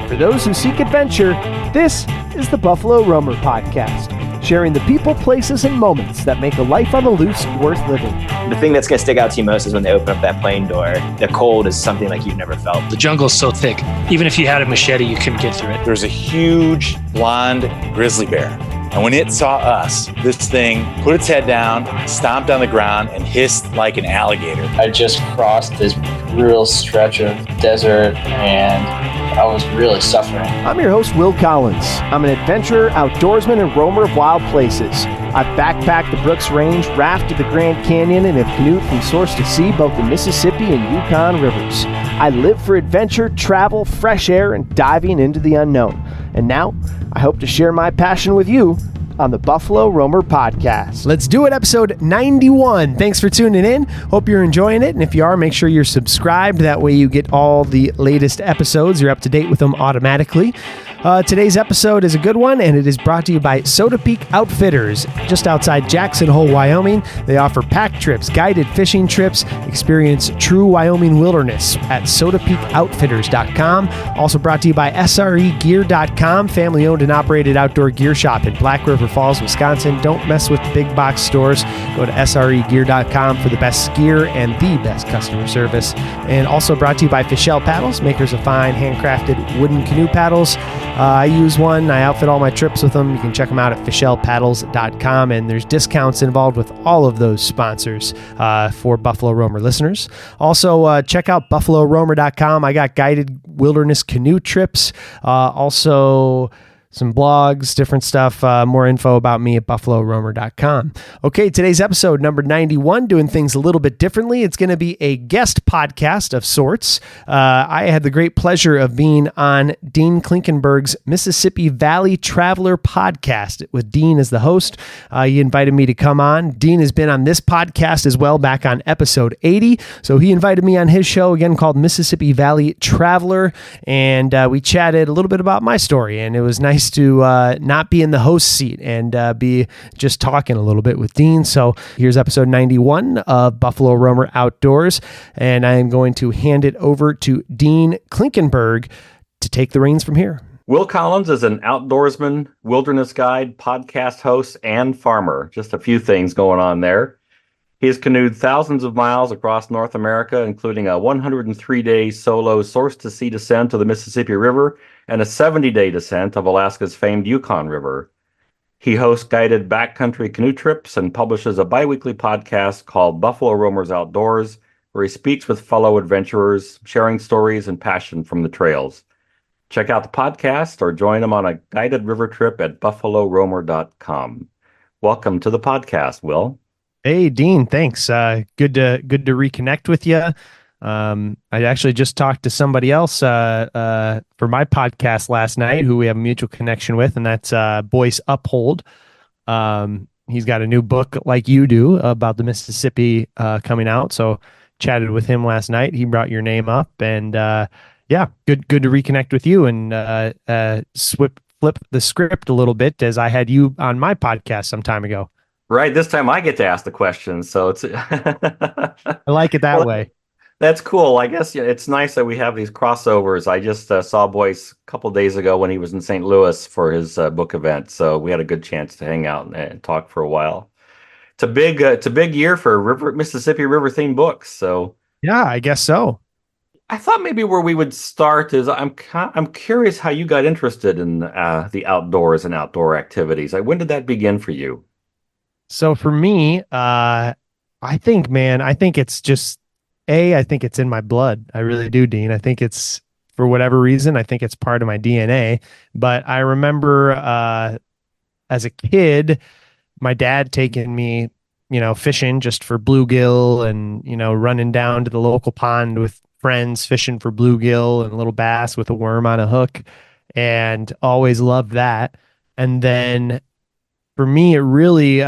For those who seek adventure, this is the Buffalo Roamer Podcast, sharing the people, places, and moments that make a life on the loose worth living. The thing that's going to stick out to you most is when they open up that plane door. The cold is something like you've never felt. The jungle is so thick, even if you had a machete, you couldn't get through it. There's a huge blonde grizzly bear. And when it saw us, this thing put its head down, stomped on the ground, and hissed like an alligator. I just crossed this brutal stretch of desert, and I was really suffering. I'm your host, Will Collins. I'm an adventurer, outdoorsman, and roamer of wild places. I've backpacked the Brooks Range, rafted the Grand Canyon, and have canoed from source to sea, both the Mississippi and Yukon rivers. I live for adventure, travel, fresh air, and diving into the unknown. And now, I hope to share my passion with you on the Buffalo Roamer Podcast. Let's do it, episode 91. Thanks for tuning in. Hope you're enjoying it. And if you are, make sure you're subscribed. That way you get all the latest episodes. You're up to date with them automatically. Today's episode is a good one, and it is brought to you by Soda Peak Outfitters, just outside Jackson Hole, Wyoming. They offer pack trips, guided fishing trips. Experience true Wyoming wilderness at sodapeakoutfitters.com. Also brought to you by SREgear.com, family-owned and operated outdoor gear shop in Black River Falls, Wisconsin. Don't mess with big box stores. Go to SREgear.com for the best gear and the best customer service. And also brought to you by Fischel Paddles, makers of fine handcrafted wooden canoe paddles. I use one. I outfit all my trips with them. You can check them out at FischelPaddles.com, and there's discounts involved with all of those sponsors for Buffalo Roamer listeners. Also, check out BuffaloRoamer.com. I got guided wilderness canoe trips. Also, some blogs, different stuff, more info about me at BuffaloRoamer.com. Okay, today's episode, number 91, doing things a little bit differently. It's going to be a guest podcast of sorts. I had the great pleasure of being on Dean Klinkenberg's Mississippi Valley Traveler podcast with Dean as the host. He invited me to come on. Dean has been on this podcast as well, back on episode 80. So he invited me on his show, again, called Mississippi Valley Traveler, and we chatted a little bit about my story, and it was nice to not be in the host seat and be just talking a little bit with Dean. So here's episode 91 of Buffalo Roamer Outdoors, and I am going to hand it over to Dean Klinkenberg to take the reins from here. Will Collins is an outdoorsman, wilderness guide, podcast host, and farmer. Just a few things going on there. He has canoed thousands of miles across North America, including a 103-day solo source-to-sea descent of the Mississippi River and a 70-day descent of Alaska's famed Yukon River. He hosts guided backcountry canoe trips and publishes a bi-weekly podcast called Buffalo Roamers Outdoors, where he speaks with fellow adventurers, sharing stories and passion from the trails. Check out the podcast or join him on a guided river trip at buffaloroamer.com. Welcome to the podcast, Will. Hey, Dean, thanks. Good to reconnect with you. I actually just talked to somebody else for my podcast last night who we have a mutual connection with, and that's Boyce Uphold. He's got a new book like you do about the Mississippi coming out, so chatted with him last night. He brought your name up, and yeah, good to reconnect with you and flip the script a little bit, as I had you on my podcast some time ago. Right, this time I get to ask the questions, so it's I like it that way. That's cool. I guess it's nice that we have these crossovers. I just saw Boyce a couple days ago when he was in St. Louis for his book event, so we had a good chance to hang out and talk for a while. It's a big year for Mississippi River themed books. So yeah, I guess so. I thought maybe where we would start is I'm curious how you got interested in the outdoors and outdoor activities. When did that begin for you? So for me, I think it's just I think it's in my blood. I really do, Dean. I think it's, for whatever reason, I think it's part of my DNA. But I remember as a kid, my dad taking me, fishing just for bluegill and, running down to the local pond with friends, fishing for bluegill and little bass with a worm on a hook, and always loved that. And then for me, it really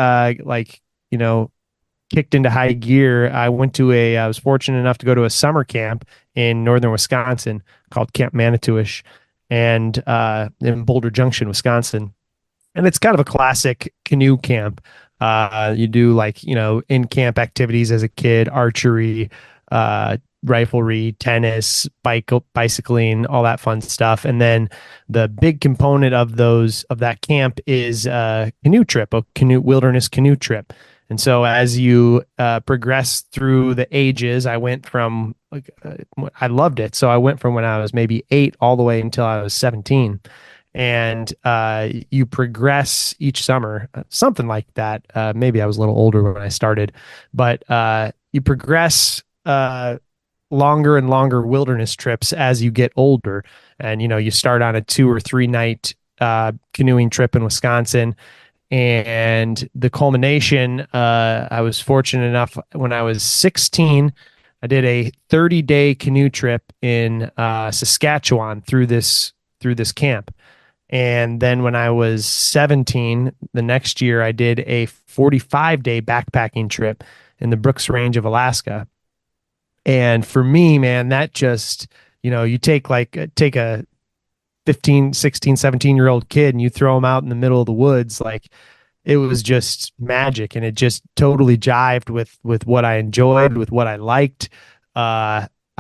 kicked into high gear. I was fortunate enough to go to a summer camp in northern Wisconsin called Camp Manitouish, and in Boulder Junction, Wisconsin. And it's kind of a classic canoe camp. You do in-camp activities as a kid, archery, riflery, tennis, bicycling, all that fun stuff. And then the big component of that camp is a canoe trip, a wilderness canoe trip. And so as you progress through the ages, I went from I loved it. So I went from when I was maybe 8 all the way until I was 17. And you progress each summer, something like that. Maybe I was a little older when I started, but you progress longer and longer wilderness trips as you get older. And, you start on a 2 or 3 night canoeing trip in Wisconsin. And the culmination, I was fortunate enough when I was 16, I did a 30-day canoe trip in Saskatchewan through this camp. And then when I was 17, the next year, I did a 45-day backpacking trip in the Brooks Range of Alaska. And for me, man, that just, you take a 15, 16, 17-year-old kid and you throw them out in the middle of the woods, like it was just magic. And it just totally jived with what I enjoyed, with what I liked.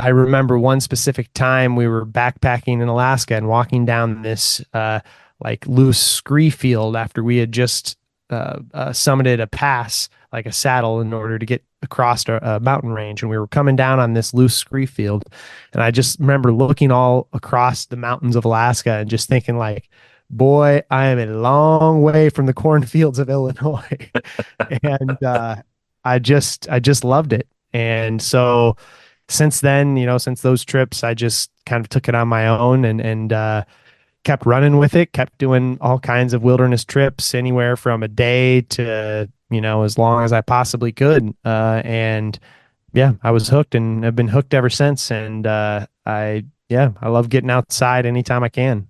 I remember one specific time we were backpacking in Alaska and walking down this like loose scree field after we had just summited a pass, like a saddle, in order to get across a mountain range. And we were coming down on this loose scree field. And I just remember looking all across the mountains of Alaska and just thinking like, boy, I am a long way from the cornfields of Illinois. And I just loved it. And so since then, since those trips, I just kind of took it on my own and kept running with it, kept doing all kinds of wilderness trips, anywhere from a day to, as long as I possibly could. And yeah, I was hooked and I've been hooked ever since. And I love getting outside anytime I can.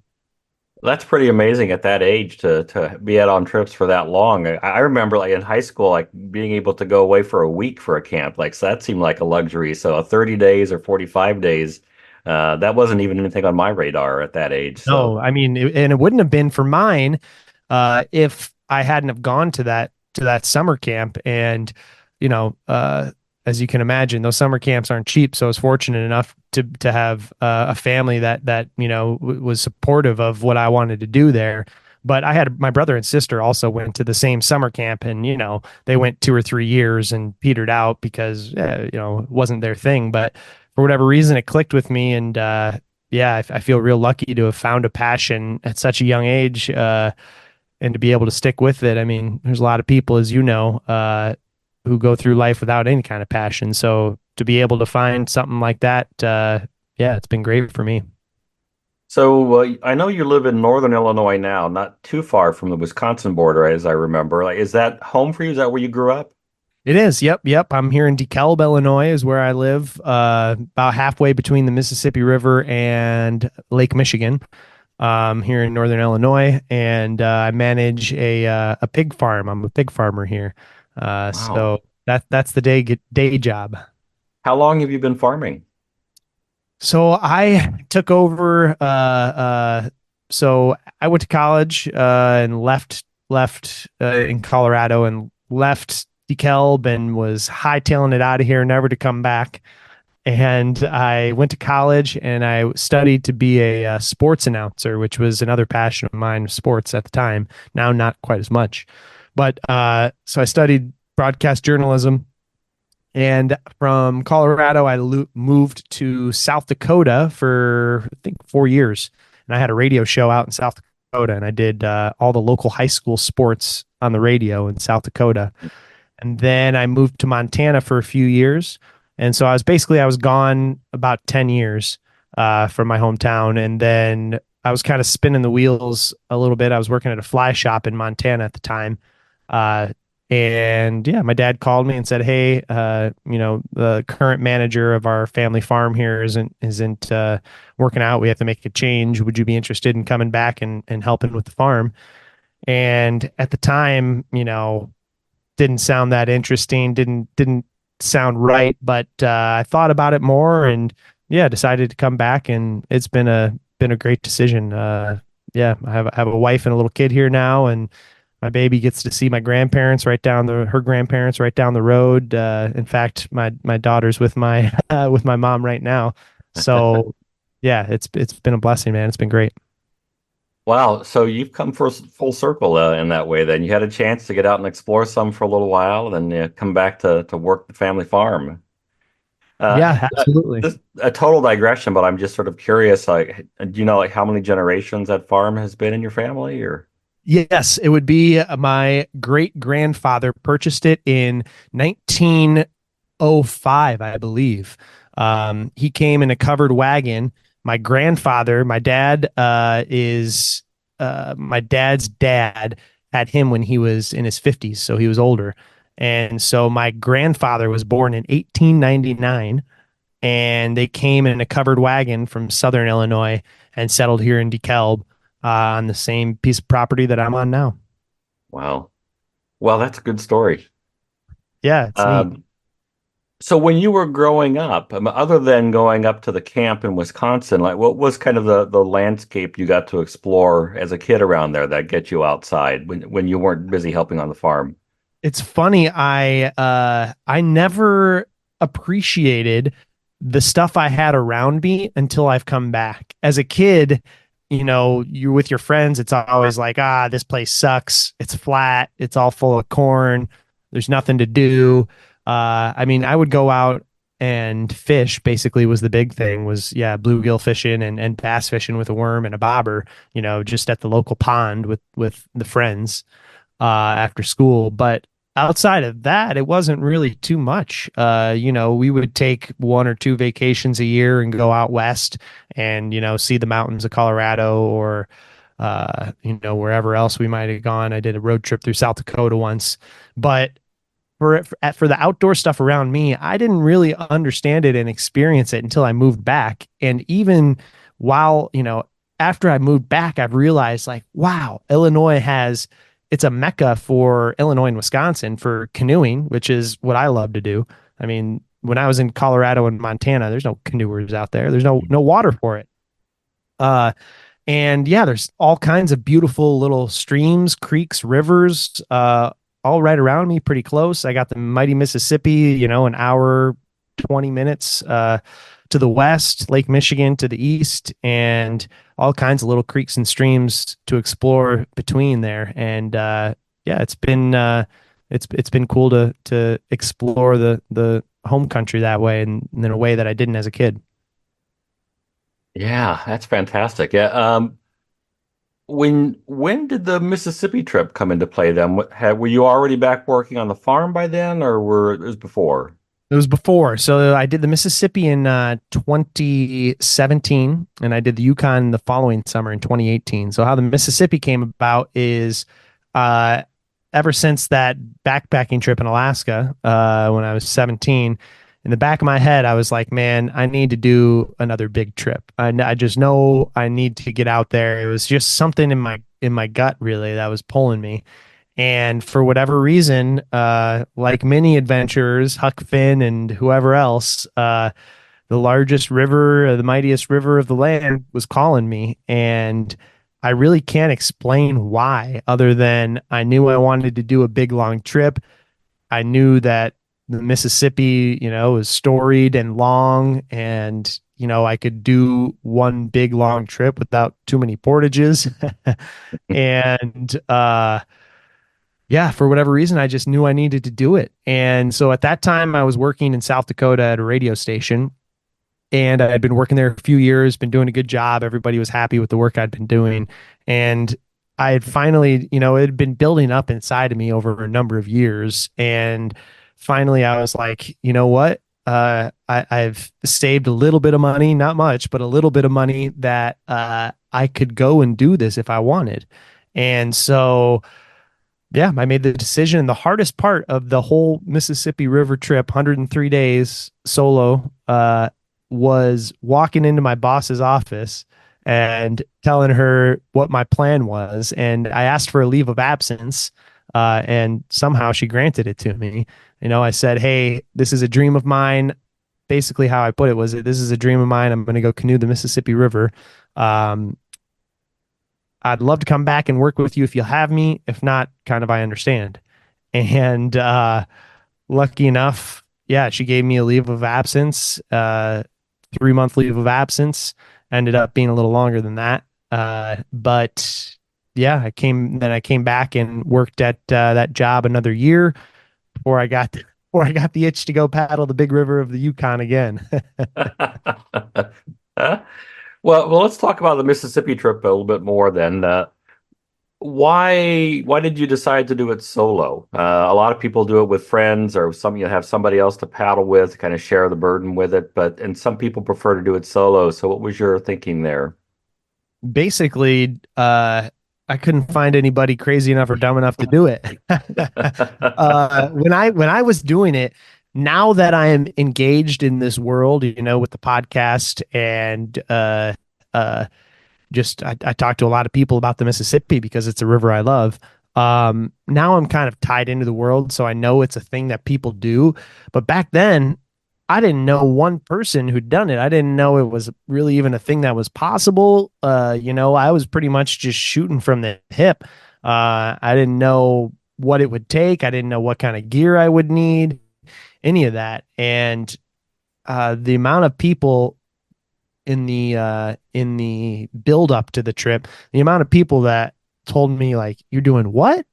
That's pretty amazing at that age to be out on trips for that long. I remember like in high school, like being able to go away for a week for a camp. Like, so that seemed like a luxury. So 30 days or 45 days, that wasn't even anything on my radar at that age. So. No, I mean, and it wouldn't have been for mine if I hadn't have gone to that summer camp. And, as you can imagine, those summer camps aren't cheap. So I was fortunate enough to have a family that was supportive of what I wanted to do there. But I had my brother and sister also went to the same summer camp, and they went 2 or 3 years and petered out because it wasn't their thing. But for whatever reason, it clicked with me, and I feel real lucky to have found a passion at such a young age, and to be able to stick with it. I mean, there's a lot of people, as you know, who go through life without any kind of passion. So to be able to find something like that, it's been great for me. So I know you live in northern Illinois now, not too far from the Wisconsin border, as I remember. Like, is that home for you? Is that where you grew up? It is. Yep. I'm here in DeKalb, Illinois, is where I live, about halfway between the Mississippi River and Lake Michigan. Here in northern Illinois, and I manage a pig farm. I'm a pig farmer here. Wow. So that's the day job. How long have you been farming? So I took over. So I went to college and left in Colorado and left DeKalb and was hightailing it out of here, never to come back. And I went to college and I studied to be a sports announcer, which was another passion of mine, sports at the time. Now, not quite as much. But so I studied broadcast journalism. And from Colorado, I moved to South Dakota for, I think, 4 years. And I had a radio show out in South Dakota. And I did all the local high school sports on the radio in South Dakota. And then I moved to Montana for a few years. And so I was gone about 10 years from my hometown. And then I was kind of spinning the wheels a little bit. I was working at a fly shop in Montana at the time. And my dad called me and said, hey, the current manager of our family farm here isn't working out. We have to make a change. Would you be interested in coming back and helping with the farm? And at the time, didn't sound that interesting. Didn't sound right, but I thought about it more and decided to come back, and it's been a great decision. I have a wife and a little kid here now, and My baby gets to see my grandparents her grandparents right down the road. In fact, my daughter's with my with my mom right now. So yeah, it's been a blessing, man. It's been great. Wow. So you've come full circle in that way then. You had a chance to get out and explore some for a little while, and then come back to work the family farm. Yeah, absolutely. This a total digression, but I'm just sort of curious, like, do you know like how many generations that farm has been in your family or? Yes, it would be my great grandfather purchased it in 1905, I believe. He came in a covered wagon. My grandfather, my dad's dad had him when he was in his 50s, so he was older. And so my grandfather was born in 1899, and they came in a covered wagon from Southern Illinois and settled here in DeKalb on the same piece of property that I'm on now. Wow. Well, that's a good story. Yeah, it's neat. Um, so when you were growing up, other than going up to the camp in Wisconsin, like what was kind of the landscape you got to explore as a kid around there that get you outside when you weren't busy helping on the farm? It's funny. I never appreciated the stuff I had around me until I've come back. As a kid, you're with your friends. It's always like, this place sucks. It's flat. It's all full of corn. There's nothing to do. I mean, I would go out and fish. Basically, was the big thing. Was yeah, bluegill fishing and bass fishing with a worm and a bobber. Just at the local pond with the friends after school. But outside of that, it wasn't really too much. We would take 1 or 2 vacations a year and go out west and, see the mountains of Colorado or, wherever else we might have gone. I did a road trip through South Dakota once, but for the outdoor stuff around me, I didn't really understand it and experience it until I moved back. And even while, after I moved back, I've realized like, wow, it's a mecca for Illinois and Wisconsin for canoeing, which is what I love to do. I mean, when I was in Colorado and Montana, there's no canoers out there. There's no water for it. And yeah, there's all kinds of beautiful little streams, creeks, rivers, all right around me, pretty close. I got the mighty Mississippi, an hour, 20 minutes to the west, Lake Michigan to the east, and all kinds of little creeks and streams to explore between there. And yeah, it's been cool to explore the home country that way and in a way that I didn't as a kid. Yeah, that's fantastic. Yeah. When did the Mississippi trip come into play then? Were you already back working on the farm by then, or it was before? It was before. So I did the Mississippi in 2017, and I did the Yukon the following summer in 2018. So how the Mississippi came about is ever since that backpacking trip in Alaska when I was 17, in the back of my head, I was like, man, I need to do another big trip. I just know I need to get out there. It was just something in my gut, really, that was pulling me. And for whatever reason, like many adventurers, Huck Finn and whoever else, the largest river, the mightiest river of the land was calling me. And I really can't explain why, other than I knew I wanted to do a big, long trip. I knew that the Mississippi, is storied and long, and, I could do one big, long trip without too many portages. And, yeah, for whatever reason, I just knew I needed to do it. And so at that time, I was working in South Dakota at a radio station, and I had been working there a few years, been doing a good job. Everybody was happy with the work I'd been doing. And I had finally, it had been building up inside of me over a number of years. And finally, I was like, you know what? I've saved a little bit of money, not much, but a little bit of money that I could go and do this if I wanted. And so yeah, I made the decision. The hardest part of the whole Mississippi River trip, 103 days solo, was walking into my boss's office and telling her what my plan was. And I asked for a leave of absence, and somehow she granted it to me. I said, hey, this is a dream of mine. Basically, how I put it was, this is a dream of mine. I'm going to go canoe the Mississippi River. I'd love to come back and work with you if you'll have me. If not, kind of, I understand. And lucky enough, yeah, she gave me a leave of absence, 3-month leave of absence. Ended up being a little longer than that. But yeah, I came back and worked at that job another year before I got the itch to go paddle the big river of the Yukon again. Well, let's talk about the Mississippi trip a little bit more then. Why did you decide to do it solo? A lot of people do it with friends or you have somebody else to paddle with, kind of share the burden with it, and some people prefer to do it solo. So what was your thinking there? Basically, I couldn't find anybody crazy enough or dumb enough to do it. When I was doing it, now that I am engaged in this world, with the podcast and just I talk to a lot of people about the Mississippi because it's a river I love. Now I'm kind of tied into the world, so I know it's a thing that people do. But back then, I didn't know one person who'd done it. I didn't know it was really even a thing that was possible. I was pretty much just shooting from the hip. I didn't know what it would take. I didn't know what kind of gear I would need, any of that. And the amount of people in the build up to the trip, the amount of people that told me like, "You're doing what?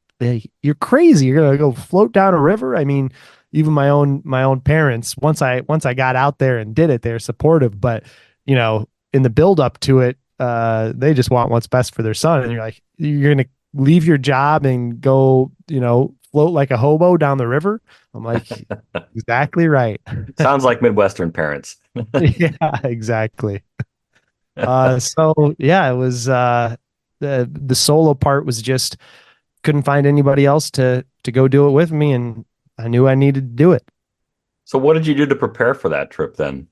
You're crazy. You're gonna go float down a river." I mean, even my own parents, once I got out there and did it, they're supportive. But in the build up to it, they just want what's best for their son. And you're like, you're gonna leave your job and go, float like a hobo down the river. I'm like, exactly right. Sounds like Midwestern parents. Yeah, exactly. So yeah, it was the solo part was just couldn't find anybody else to go do it with me, and I knew I needed to do it. So what did you do to prepare for that trip then?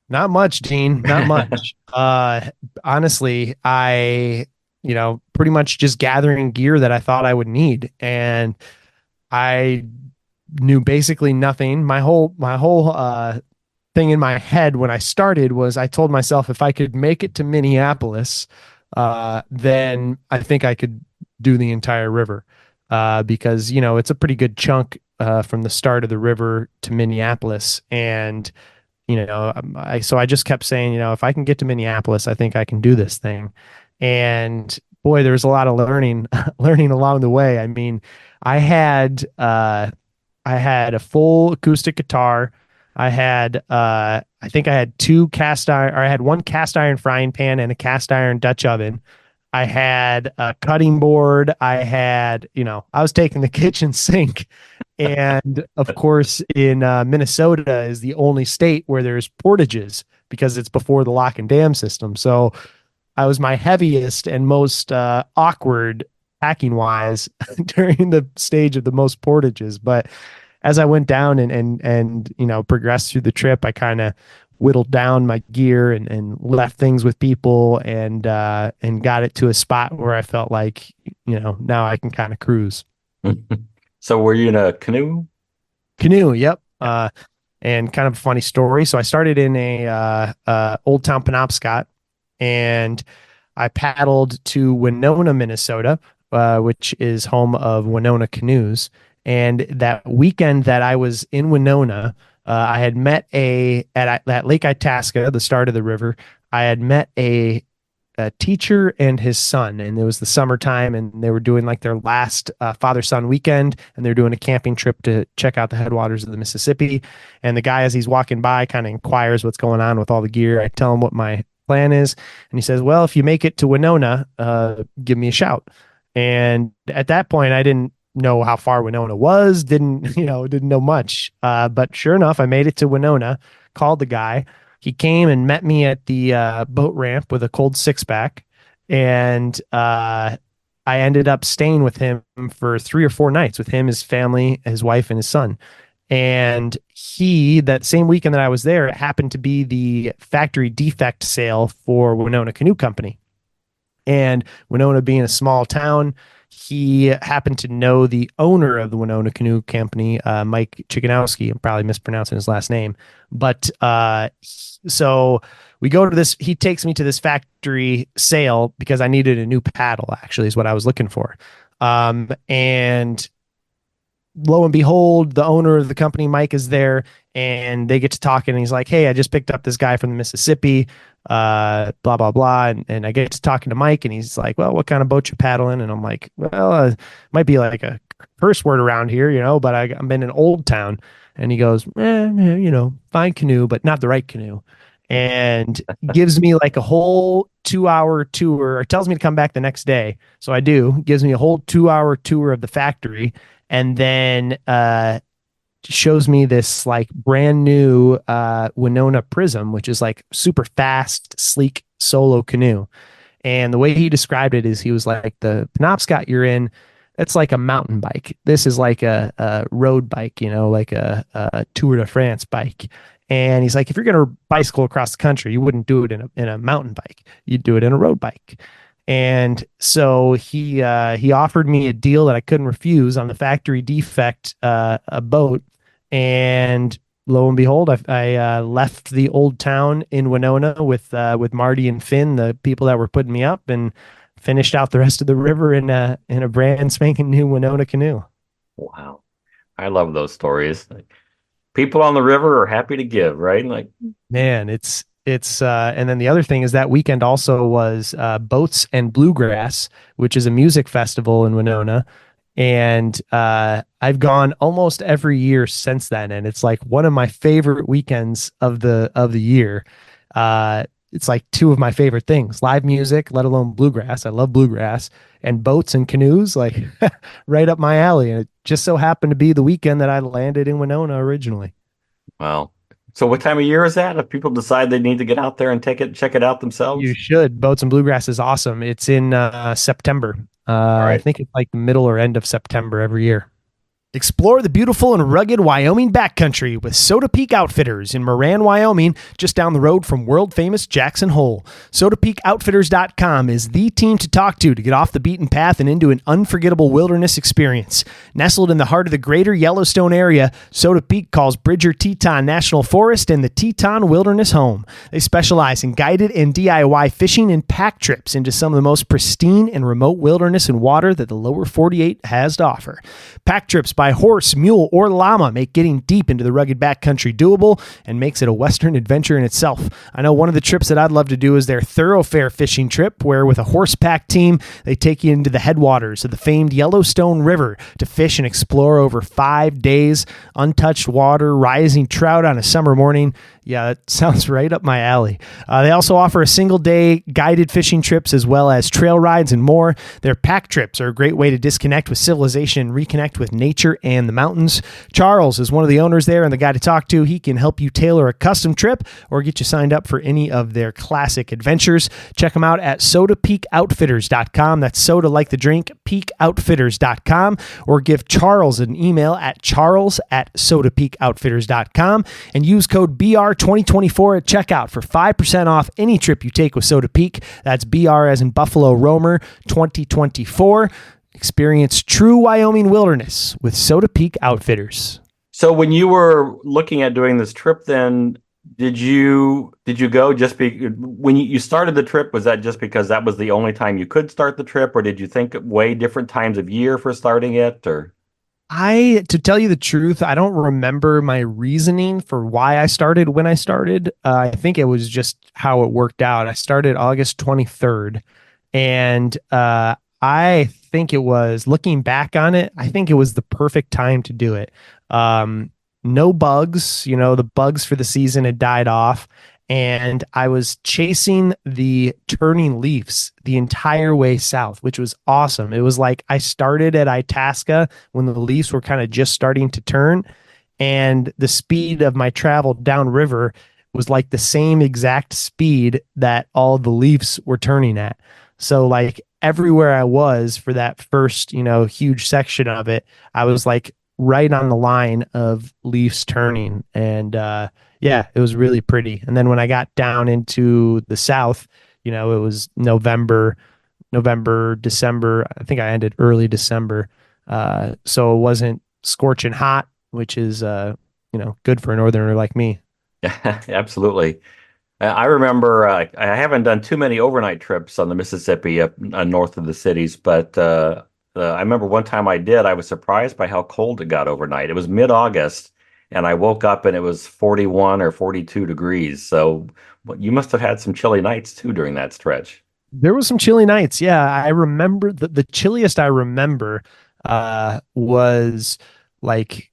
Not much, Dean. Not much. Honestly, I pretty much just gathering gear that I thought I would need, and I knew basically nothing. My whole thing in my head when I started was I told myself if I could make it to Minneapolis, then I think I could do the entire river, because it's a pretty good chunk from the start of the river to Minneapolis, and so I just kept saying, if I can get to Minneapolis, I think I can do this thing. And boy, there was a lot of learning along the way. I mean, I had a full acoustic guitar. I had I think I had I had one cast iron frying pan and a cast iron Dutch oven. I had a cutting board. I had, I was taking the kitchen sink. And of course, in Minnesota is the only state where there's portages because it's before the lock and dam system. So I was my heaviest and most awkward packing wise during the stage of the most portages. But as I went down and progressed through the trip, I kind of whittled down my gear and left things with people and got it to a spot where I felt like, now I can kind of cruise. So were you in a canoe? Canoe, yep. And kind of a funny story. So I started in a Old Town Penobscot, and I paddled to Winona, Minnesota, which is home of Winona Canoes. And that weekend that I was in Winona, I had met at Lake Itasca, the start of the river. I had met a teacher and his son, and it was the summertime, and they were doing like their last father-son weekend, and they're doing a camping trip to check out the headwaters of the Mississippi. And the guy, as he's walking by, kind of inquires what's going on with all the gear. I tell him what my plan is, and he says, "Well, if you make it to Winona, give me a shout." And at that point, I didn't know how far Winona was, didn't know much. But sure enough, I made it to Winona, called the guy. He came and met me at the boat ramp with a cold 6-pack. And I ended up staying with him for 3 or 4 nights with him, his family, his wife, and his son. And that same weekend that I was there, it happened to be the factory defect sale for Winona Canoe Company. And Winona being a small town, he happened to know the owner of the Winona Canoe Company, Mike Chikanowski. I'm probably mispronouncing his last name. But so we go to this. He takes me to this factory sale because I needed a new paddle, actually, is what I was looking for. And lo and behold, the owner of the company, Mike, is there, and they get to talking, and he's like, "Hey, I just picked up this guy from the Mississippi, blah blah blah," and I get to talking to Mike, and he's like, "Well, what kind of boat you paddling?" And I'm like, "Well, might be like a curse word around here, but I'm in an old town." And he goes, "Fine canoe, but not the right canoe," and gives me like a whole 2-hour tour, or tells me to come back the next day. So I do. Gives me a whole 2-hour tour of the factory, and then shows me this like brand new Winona Prism, which is like super fast, sleek solo canoe. And the way he described it is he was like, the Penobscot you're in, it's like a mountain bike. This is like a road bike, like a Tour de France bike. And he's like, if you're going to bicycle across the country, you wouldn't do it in a mountain bike. You'd do it in a road bike. And so he offered me a deal that I couldn't refuse on the factory defect a boat. And lo and behold, I left the old town in Winona with Marty and Finn, the people that were putting me up, and finished out the rest of the river in a brand spanking new Winona canoe. Wow. I love those stories. Like, people on the river are happy to give, right? Like, man, it's and then the other thing is that weekend also was Boats and Bluegrass, which is a music festival in Winona. And I've gone almost every year since then, and it's like one of my favorite weekends of the year. It's like two of my favorite things: live music, let alone bluegrass. I love bluegrass, and boats and canoes, like right up my alley. And it just so happened to be the weekend that I landed in Winona originally. wow. So what time of year is that? If people decide they need to get out there and check it out themselves? You should. Boats and Bluegrass is awesome. It's in September. Right. I think it's like the middle or end of September every year. Explore the beautiful and rugged Wyoming backcountry with Soda Peak Outfitters in Moran, Wyoming, just down the road from world-famous Jackson Hole. SodaPeakOutfitters.com is the team to talk to get off the beaten path and into an unforgettable wilderness experience. Nestled in the heart of the greater Yellowstone area, Soda Peak calls Bridger Teton National Forest and the Teton Wilderness home. They specialize in guided and DIY fishing and pack trips into some of the most pristine and remote wilderness and water that the lower 48 has to offer. Pack trips by horse, mule, or llama make getting deep into the rugged backcountry doable and makes it a Western adventure in itself. I know one of the trips that I'd love to do is their thoroughfare fishing trip, where with a horse pack team, they take you into the headwaters of the famed Yellowstone River to fish and explore over 5 days. Untouched water, rising trout on a summer morning. Yeah, that sounds right up my alley. They also offer a single-day guided fishing trips as well as trail rides and more. Their pack trips are a great way to disconnect with civilization and reconnect with nature and the mountains. Charles is one of the owners there and the guy to talk to. He can help you tailor a custom trip or get you signed up for any of their classic adventures. Check them out at SodaPeakOutfitters.com. That's soda like the drink, peakoutfitters.com, or give Charles an email at charles@SodaPeakOutfitters.com and use code BR2024 at checkout for 5% off any trip you take with Soda Peak. That's BR as in Buffalo Roamer 2024. Experience true Wyoming wilderness with Soda Peak Outfitters. So when you were looking at doing this trip, then did you go just when you started the trip? Was that just because that was the only time you could start the trip, or did you think way different times of year for starting it? Or To tell you the truth, I don't remember my reasoning for why I started when I started. I think it was just how it worked out. I started August 23rd, and I think it was, looking back on it, I think it was the perfect time to do it. No bugs, the bugs for the season had died off, and I was chasing the turning leaves the entire way south, which was awesome. It was like I started at Itasca when the leaves were kind of just starting to turn, and the speed of my travel downriver was like the same exact speed that all the leaves were turning at. So like everywhere I was for that first, huge section of it, I was like right on the line of leaves turning. And yeah, it was really pretty. And then when I got down into the south, it was November, November, December. I think I ended early December. So it wasn't scorching hot, which is, good for a northerner like me. Yeah, absolutely. I remember I haven't done too many overnight trips on the Mississippi up north of the cities, but I remember one time I did. I was surprised by how cold it got overnight. It was mid-August, and I woke up and it was 41 or 42 degrees. So you must have had some chilly nights too during that stretch. There was some chilly nights. Yeah, I remember the chilliest I remember was like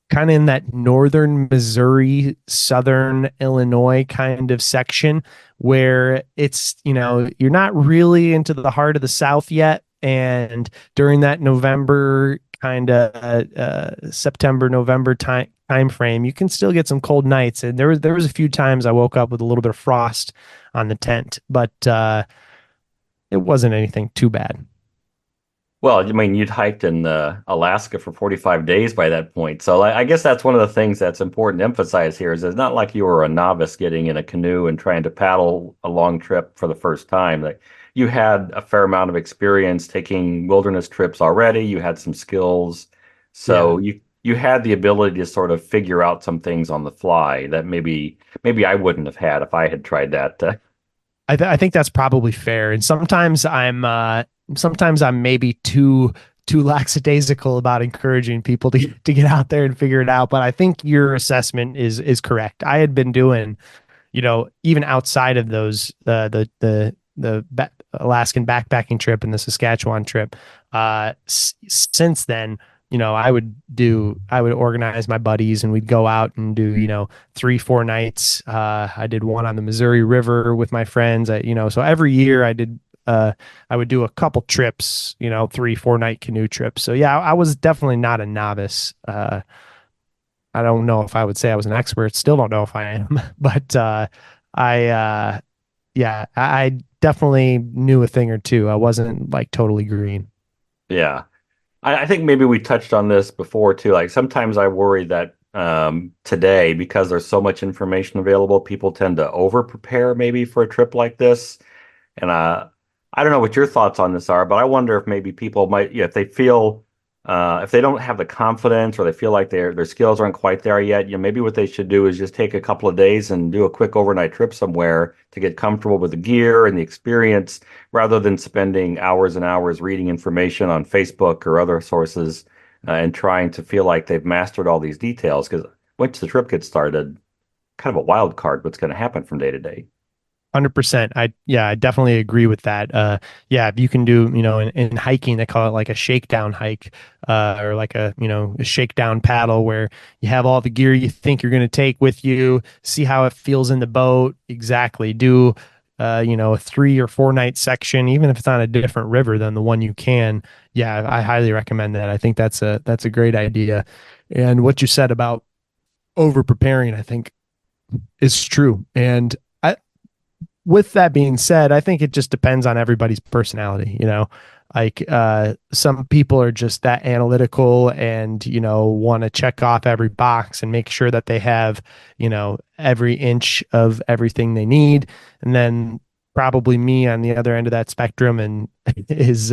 kind of in that northern Missouri, southern Illinois kind of section where it's, you're not really into the heart of the South yet. And during that November kind of September, November time frame, you can still get some cold nights. And there was a few times I woke up with a little bit of frost on the tent, but it wasn't anything too bad. Well, I mean, you'd hiked in Alaska for 45 days by that point. So I guess that's one of the things that's important to emphasize here is it's not like you were a novice getting in a canoe and trying to paddle a long trip for the first time. Like you had a fair amount of experience taking wilderness trips already. You had some skills. So you had the ability to sort of figure out some things on the fly that maybe I wouldn't have had if I had tried that. I think that's probably fair. And sometimes I'm maybe too lackadaisical about encouraging people to get out there and figure it out. But I think your assessment is correct. I had been doing, even outside of those Alaskan backpacking trip and the Saskatchewan trip. Since then, I would organize my buddies and we'd go out and do, 3-4 nights. I did one on the Missouri River with my friends. So every year I would do a couple trips, 3-4 night canoe trips. So yeah, I was definitely not a novice. I don't know if I would say I was an expert. Still don't know if I am, but I definitely knew a thing or two. I wasn't like totally green. Yeah. I think maybe we touched on this before too. Like sometimes I worry that today, because there's so much information available, people tend to over prepare maybe for a trip like this. And I don't know what your thoughts on this are, but I wonder if maybe people might, if they feel, if they don't have the confidence or they feel like their skills aren't quite there yet, maybe what they should do is just take a couple of days and do a quick overnight trip somewhere to get comfortable with the gear and the experience, rather than spending hours and hours reading information on Facebook or other sources and trying to feel like they've mastered all these details. Because once the trip gets started, kind of a wild card what's going to happen from day to day. 100%. I definitely agree with that. If you can do, in hiking, they call it like a shakedown hike, or like a shakedown paddle where you have all the gear you think you're going to take with you, see how it feels in the boat. Exactly. Do, a 3 or 4 night section, even if it's on a different river than the one you can. Yeah, I highly recommend that. I think that's a great idea. And what you said about over preparing, I think is true. And with that being said, I think it just depends on everybody's personality, like some people are just that analytical and, want to check off every box and make sure that they have, every inch of everything they need. And then probably me on the other end of that spectrum and is,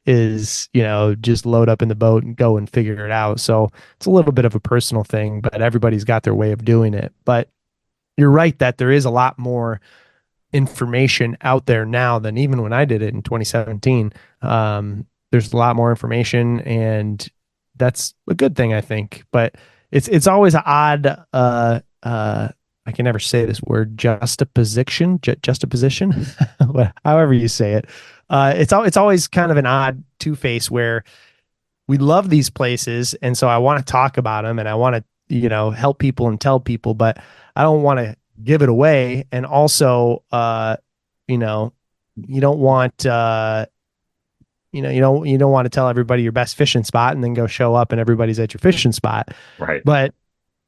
just load up in the boat and go and figure it out. So it's a little bit of a personal thing, but everybody's got their way of doing it. But you're right that there is a lot more information out there now than even when I did it in 2017. There's a lot more information, and that's a good thing, I think. But it's always an odd. I can never say this word. Juxtaposition. However you say it. It's always kind of an odd two-face where we love these places, and so I want to talk about them, and I want to help people and tell people, but I don't want to give it away. And also, you don't want, you don't want to tell everybody your best fishing spot and then go show up and everybody's at your fishing spot. Right. But,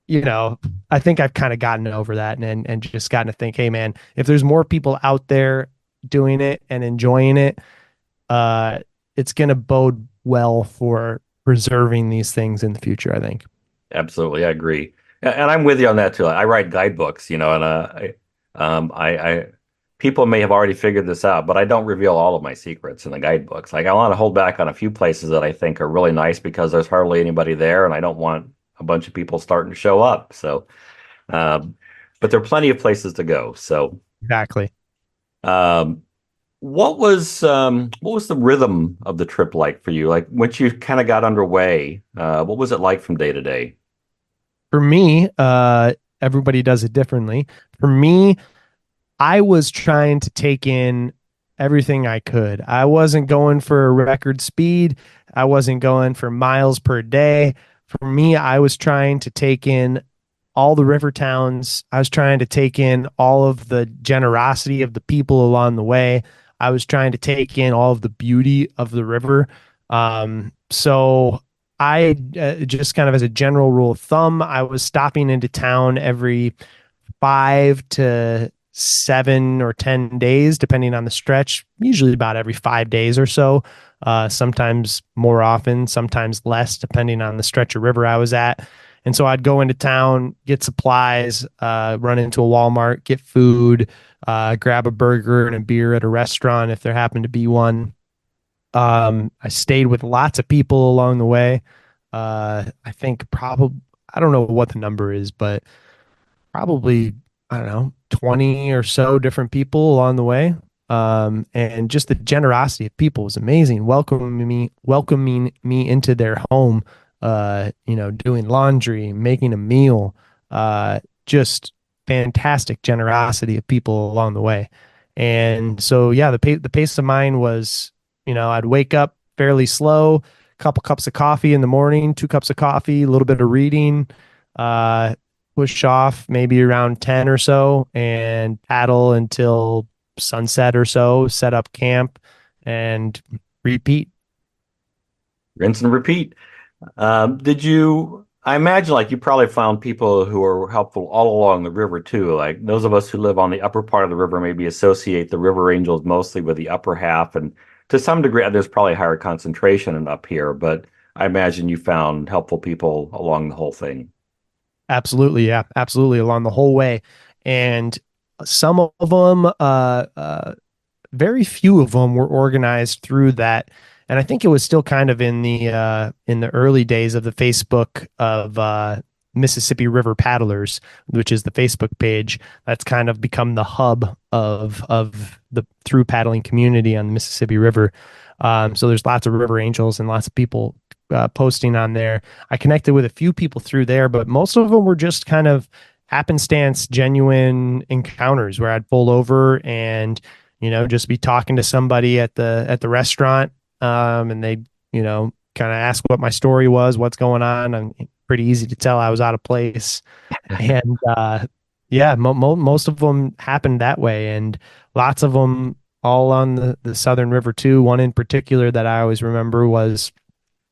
I think I've kind of gotten over that and just gotten to think, hey man, if there's more people out there doing it and enjoying it, it's going to bode well for preserving these things in the future, I think. Absolutely. I agree. And I'm with you on that too. I write guidebooks, and I people may have already figured this out, but I don't reveal all of my secrets in the guidebooks. Like I want to hold back on a few places that I think are really nice because there's hardly anybody there, and I don't want a bunch of people starting to show up. So, um, but there are plenty of places to go. So, Exactly. um, what was the rhythm of the trip like for you? Like once you kind of got underway, what was it like from day to day? For me, everybody does it differently. For me, I was trying to take in everything I could. I wasn't going for a record speed. I wasn't going for miles per day. For me, I was trying to take in all the river towns. I was trying to take in all of the generosity of the people along the way. I was trying to take in all of the beauty of the river. So I just kind of as a general rule of thumb, I was stopping into town every 5 to 7 or 10 days, depending on the stretch, usually about every 5 days or so. Sometimes more often, sometimes less, depending on the stretch of river I was at. And so I'd go into town, get supplies, run into a Walmart, get food, grab a burger and a beer at a restaurant if there happened to be one. I stayed with lots of people along the way. I think probably, I don't know what the number is, but probably, I don't know, 20 or so different people along the way. And just the generosity of people was amazing, welcoming me into their home, doing laundry, making a meal, just fantastic generosity of people along the way. And so, yeah, the pace of mine was, I'd wake up fairly slow, couple cups of coffee in the morning, 2 cups of coffee, a little bit of reading, uh, push off maybe around 10 or so and paddle until sunset or so, set up camp and repeat. Rinse and repeat. I imagine like you probably found people who are helpful all along the river too. Like those of us who live on the upper part of the river maybe associate the river angels mostly with the upper half. And to some degree, there's probably higher concentration in up here, but I imagine you found helpful people along the whole thing. Absolutely. Yeah, absolutely. Along the whole way. And some of them, very few of them were organized through that. And I think it was still kind of in the early days of the Facebook of Mississippi River Paddlers, which is the Facebook page that's kind of become the hub of the through paddling community on the Mississippi River. So there's lots of river angels and lots of people posting on there. I connected with a few people through there, but most of them were just kind of happenstance, genuine encounters where I'd pull over and just be talking to somebody at the restaurant, and they kind of ask what my story was, what's going on. I'm pretty easy to tell I was out of place, and yeah, most of them happened that way, and lots of them all on the Southern River too. One in particular that I always remember was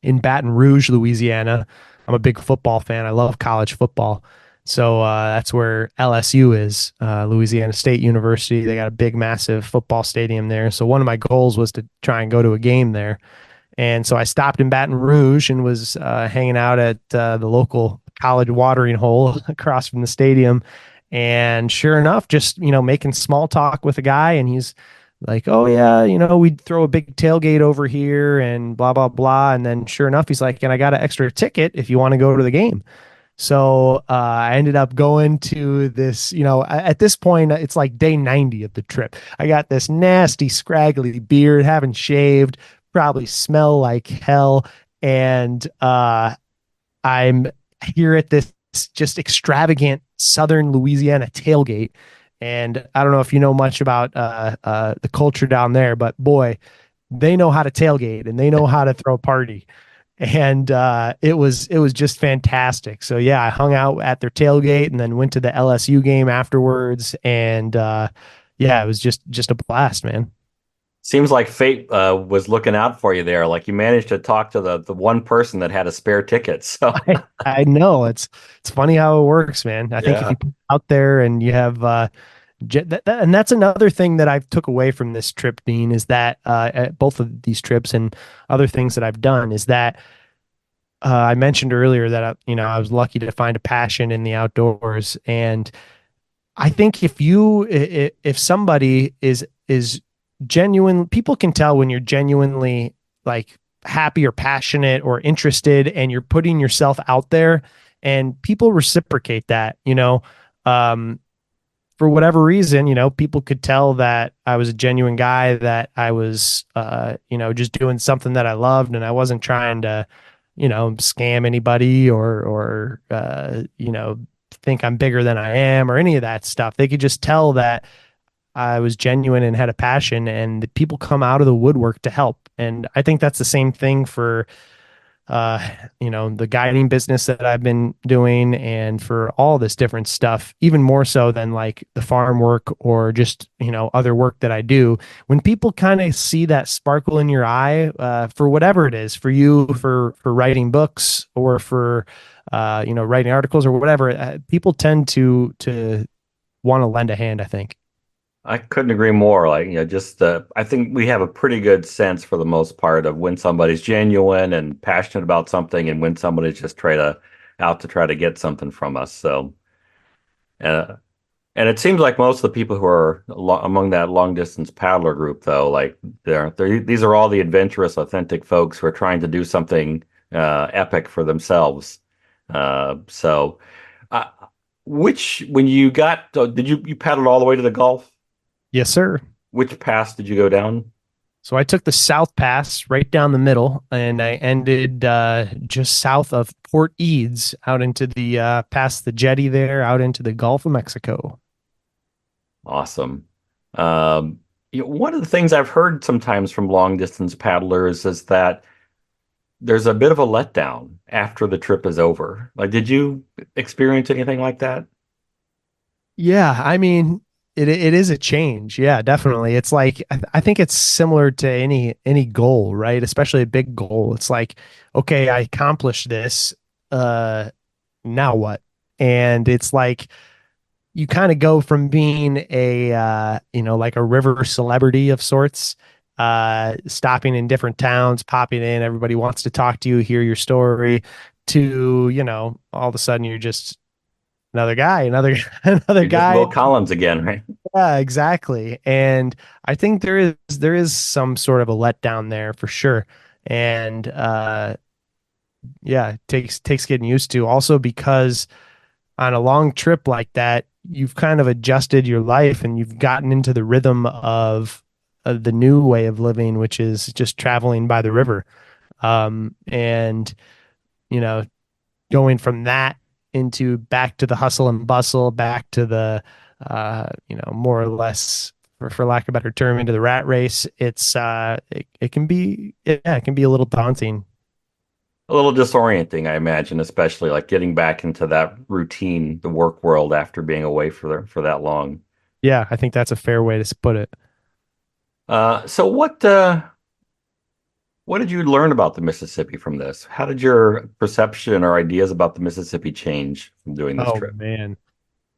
in Baton Rouge, Louisiana. I'm a big football fan. I love college football. So that's where LSU is, Louisiana State University. They got a big, massive football stadium there. So one of my goals was to try and go to a game there. And so I stopped in Baton Rouge and was hanging out at the local college watering hole across from the stadium. And sure enough, just, making small talk with a guy. And he's like, oh, yeah, we'd throw a big tailgate over here and blah, blah, blah. And then sure enough, he's like, and I got an extra ticket if you want to go to the game. So I ended up going to this, at this point, it's like day 90 of the trip. I got this nasty, scraggly beard, haven't shaved, probably smell like hell. And I'm here at this just extravagant Southern Louisiana tailgate. And I don't know if you know much about the culture down there, but boy, they know how to tailgate and they know how to throw a party. And it was just fantastic. So yeah, I hung out at their tailgate and then went to the LSU game afterwards. And yeah, it was just a blast, man. Seems like fate was looking out for you there. Like you managed to talk to the one person that had a spare ticket. So I know it's funny how it works, man. I think if you put out there and you have and that's another thing that I've took away from this trip, Dean, is that at both of these trips and other things that I've done is that I mentioned earlier that I was lucky to find a passion in the outdoors, and I think if somebody is genuine, people can tell when you're genuinely like happy or passionate or interested and you're putting yourself out there and people reciprocate that, um, for whatever reason, people could tell that I was a genuine guy, that I was, just doing something that I loved and I wasn't trying to, scam anybody or think I'm bigger than I am or any of that stuff. They could just tell that I was genuine and had a passion, and the people come out of the woodwork to help. And I think that's the same thing for uh, the guiding business that I've been doing and for all this different stuff, even more so than like the farm work or just, other work that I do. When people kind of see that sparkle in your eye, for whatever it is, for you, for writing books or for, writing articles or whatever, people tend to want to lend a hand, I think. I couldn't agree more. Like, just I think we have a pretty good sense for the most part of when somebody's genuine and passionate about something and when somebody's just out to try to get something from us. So, uh, and it seems like most of the people who are among that long distance paddler group, though, like these are all the adventurous, authentic folks who are trying to do something epic for themselves. So, uh, when you got, did you paddled all the way to the Gulf? Yes, sir. Which pass did you go down? So I took the South Pass right down the middle, and I ended just south of Port Eads, out into the past the jetty there, out into the Gulf of Mexico. Awesome. One of the things I've heard sometimes from long distance paddlers is that there's a bit of a letdown after the trip is over. Like, did you experience anything like that? Yeah, I mean, it is a change. Yeah, definitely. It's like I think it's similar to any goal, right? Especially a big goal. It's like, okay, I accomplished this. Now what? And it's like you kind of go from being a like a river celebrity of sorts, stopping in different towns, popping in, everybody wants to talk to you, hear your story, to, all of a sudden you're just another guy, another You're just guy. Will Collins again, right? Yeah, exactly. And I think there is some sort of a letdown there for sure. And yeah, it takes getting used to. Also because on a long trip like that, you've kind of adjusted your life and you've gotten into the rhythm of the new way of living, which is just traveling by the river. And you know, going from that into back to the hustle and bustle, back to the more or less, for lack of a better term, into the rat race. It can be, yeah, it can be a little daunting. A little disorienting, I imagine, especially like getting back into that routine, the work world after being away for that long. Yeah, I think that's a fair way to put it. So what did you learn about the Mississippi from this? How did your perception or ideas about the Mississippi change from doing this Oh trip? man.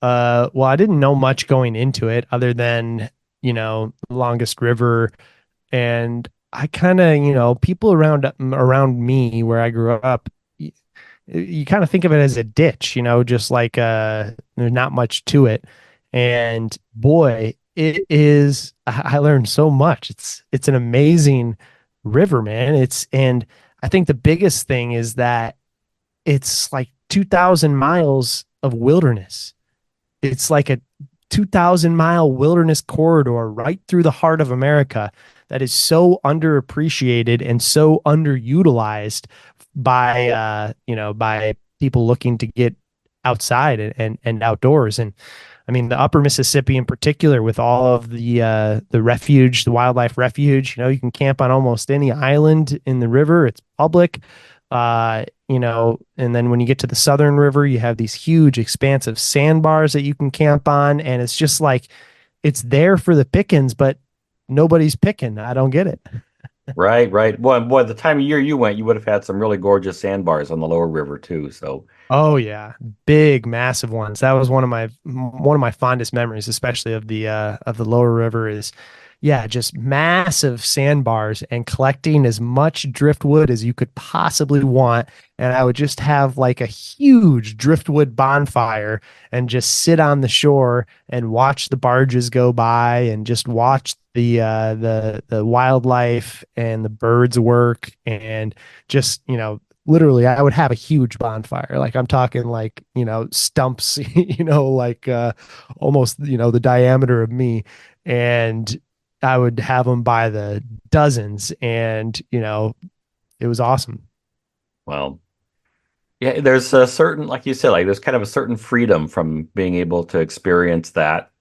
Well, I didn't know much going into it other than, longest river. And I kind of, people around me where I grew up, you kind of think of it as a ditch, just like there's not much to it. And boy, it is, I learned so much. It's an amazing river, man. And I think the biggest thing is that it's like 2,000 miles of wilderness. It's like a 2,000-mile wilderness corridor right through the heart of America that is so underappreciated and so underutilized by people looking to get outside and outdoors. And I mean, the upper Mississippi in particular, with all of the refuge, the wildlife refuge, you can camp on almost any island in the river. It's public. And then when you get to the Southern River, you have these huge, expansive sandbars that you can camp on. And it's just like, it's there for the pickings, but nobody's picking. I don't get it. Right, right. Well, boy, the time of year you went, you would have had some really gorgeous sandbars on the lower river too. So, Oh yeah, big, massive ones. That was one of my fondest memories, especially of the lower river, is yeah, just massive sandbars and collecting as much driftwood as you could possibly want. And I would just have like a huge driftwood bonfire and just sit on the shore and watch the barges go by and just watch the wildlife and the birds work and just, literally I would have a huge bonfire. Like I'm talking like, stumps, like almost, the diameter of me. And I would have them by the dozens and, it was awesome. Well, yeah, there's a certain, like you said, like there's kind of a certain freedom from being able to experience that.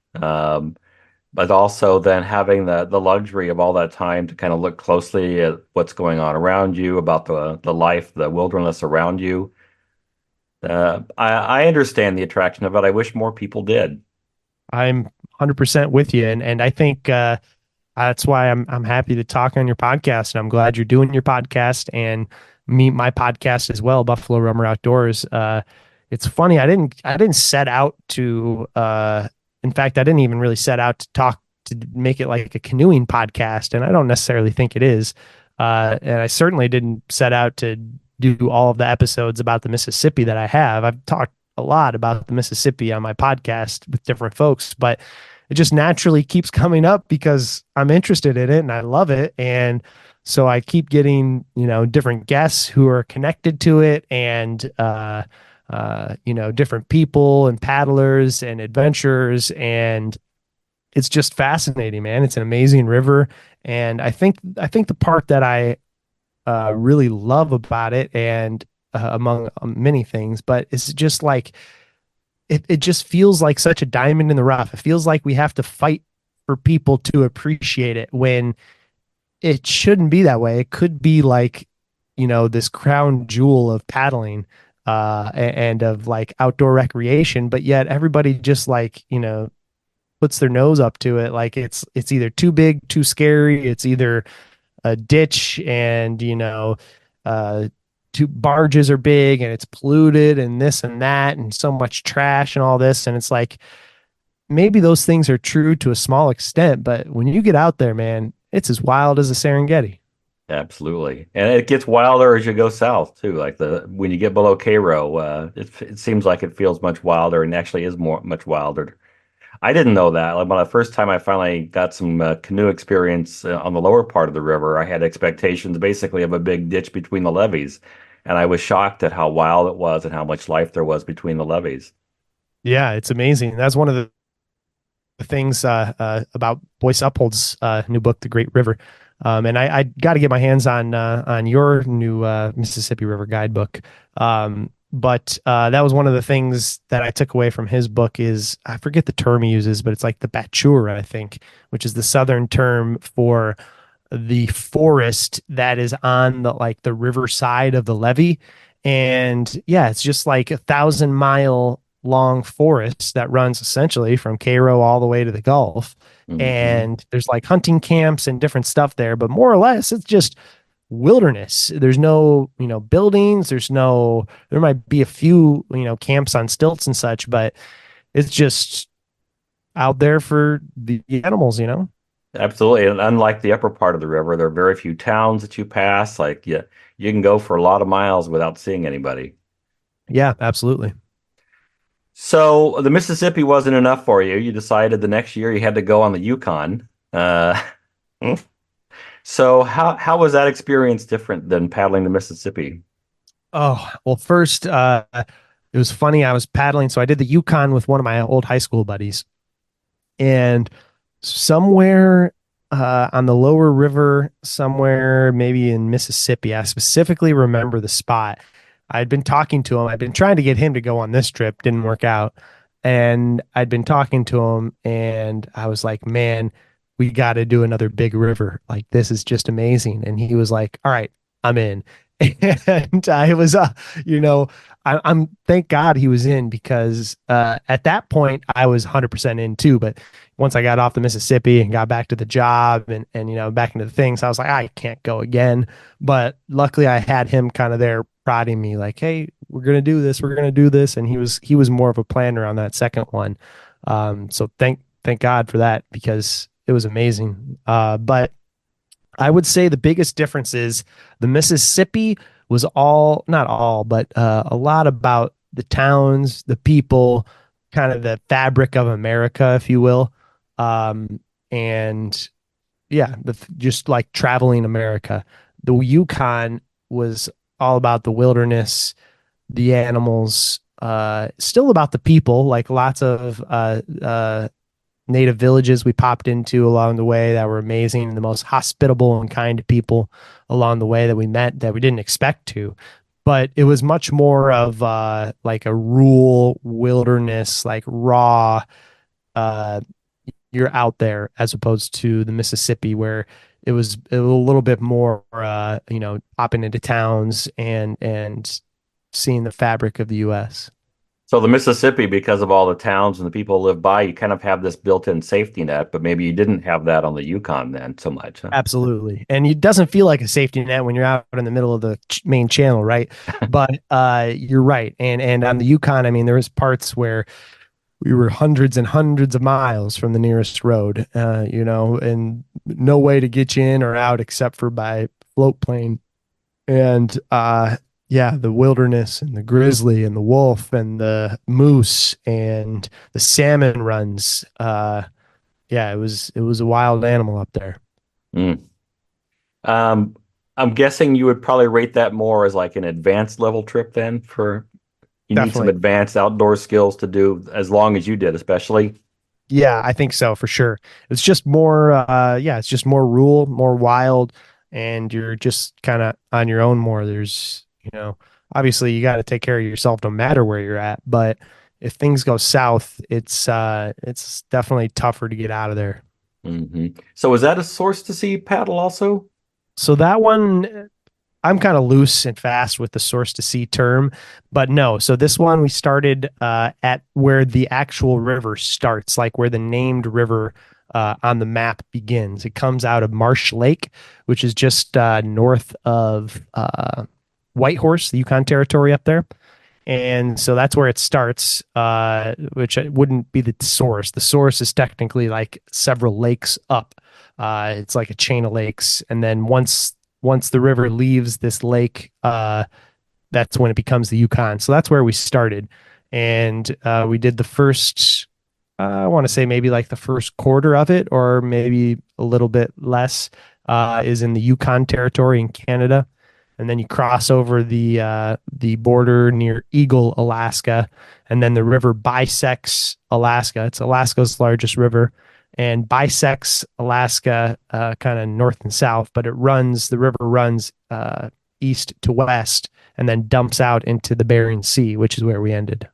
But also then having the luxury of all that time to kind of look closely at what's going on around you, about the life, the wilderness around you. I understand the attraction of it. I wish more people did. I'm 100% with you. And I think, that's why I'm happy to talk on your podcast, and I'm glad you're doing your podcast and my podcast as well, Buffalo Rummer Outdoors. It's funny, I didn't set out to in fact, I didn't even really set out to make it like a canoeing podcast, and I don't necessarily think it is. And I certainly didn't set out to do all of the episodes about the Mississippi that I have. I've talked a lot about the Mississippi on my podcast with different folks, but it just naturally keeps coming up because I'm interested in it and I love it. And so I keep getting, different guests who are connected to it and, different people and paddlers and adventurers. And it's just fascinating, man. It's an amazing river. And I think the part that I really love about it, and among many things, but it's just like, it just feels like such a diamond in the rough. It feels like we have to fight for people to appreciate it when it shouldn't be that way. It could be like, this crown jewel of paddling, and of like outdoor recreation, but yet everybody just like, puts their nose up to it. Like it's either too big, too scary. It's either a ditch and, two barges are big and it's polluted and this and that and so much trash and all this. And it's like, maybe those things are true to a small extent, but when you get out there, man, it's as wild as the Serengeti. Absolutely. And it gets wilder as you go south too. Like when you get below Cairo, it seems like it feels much wilder and actually is much wilder. I didn't know that. Like, when the first time I finally got some canoe experience on the lower part of the river, I had expectations basically of a big ditch between the levees. And I was shocked at how wild it was and how much life there was between the levees. Yeah, it's amazing. That's one of the things about Boyce Uphold's new book, The Great River. And I got to get my hands on your new Mississippi River guidebook. But that was one of the things that I took away from his book is, I forget the term he uses, but it's like the batur, I think, which is the southern term for the forest that is on the river side of the levee. And yeah, it's just like 1,000-mile long forest that runs essentially from Cairo all the way to the Gulf. Mm-hmm. And there's like hunting camps and different stuff there, but more or less it's just wilderness. There's no, buildings. There might be a few, camps on stilts and such, but it's just out there for the animals, Absolutely. And unlike the upper part of the river, there are very few towns that you pass. Like, yeah, you can go for a lot of miles without seeing anybody. Yeah, absolutely. So the Mississippi wasn't enough for you. You decided the next year you had to go on the Yukon. So how was that experience different than paddling the Mississippi? Oh, well, first, it was funny. I was paddling. So I did the Yukon with one of my old high school buddies. And somewhere on the lower river, somewhere maybe in Mississippi, I specifically remember the spot. I'd been talking to him. I'd been trying to get him to go on this trip. Didn't work out. And I'd been talking to him and I was like, man, we got to do another big river. Like, this is just amazing. And he was like, all right, I'm in. And I was, I'm thank God he was in because at that point I was 100% in too. But once I got off the Mississippi and got back to the job and back into the things, I was like, I can't go again. But luckily I had him kind of there prodding me like, hey, we're going to do this. We're going to do this. And he was more of a planner on that second one. So thank God for that, because amazing. But I would say the biggest difference is the Mississippi was not all, but a lot about the towns, the people, kind of the fabric of America, if you will. And yeah, just like traveling America. The Yukon was all about the wilderness, the animals, still about the people, like lots of native villages we popped into along the way that were amazing, and the most hospitable and kind people along the way that we met that we didn't expect to. But it was much more of like a rural wilderness, like raw, you're out there, as opposed to the Mississippi, where it was a little bit more, popping into towns and seeing the fabric of the U.S. So the Mississippi, because of all the towns and the people who live by, you kind of have this built-in safety net, but maybe you didn't have that on the Yukon then so much. Huh? Absolutely. And it doesn't feel like a safety net when you're out in the middle of the main channel, right? But you're right. And on the Yukon, I mean, there was parts where we were hundreds and hundreds of miles from the nearest road, and no way to get you in or out except for by float plane. And the wilderness and the grizzly and the wolf and the moose and the salmon runs. It was a wild animal up there. Mm. I'm guessing you would probably rate that more as like an advanced level trip then you need some advanced outdoor skills to do as long as you did, especially. Yeah, I think so for sure. It's just more, it's just more rural, more wild, and you're just kind of on your own more. There's, obviously you got to take care of yourself no matter where you're at. But if things go south, it's definitely tougher to get out of there. Mm-hmm. So is that a source to sea paddle also? So that one, I'm kind of loose and fast with the source to sea term, but no. So this one, we started at where the actual river starts, like where the named river on the map begins. It comes out of Marsh Lake, which is just north of Whitehorse, the Yukon Territory up there. And so that's where it starts, which wouldn't be the source. The source is technically like several lakes up. It's like a chain of lakes. And then once the river leaves this lake, that's when it becomes the Yukon. So that's where we started. And we did the first, I want to say maybe like the first quarter of it, or maybe a little bit less, is in the Yukon Territory in Canada. And then you cross over the border near Eagle, Alaska, and then the river bisects Alaska. It's Alaska's largest river, and bisects Alaska kind of north and south, but the river runs east to west and then dumps out into the Bering Sea, which is where we ended.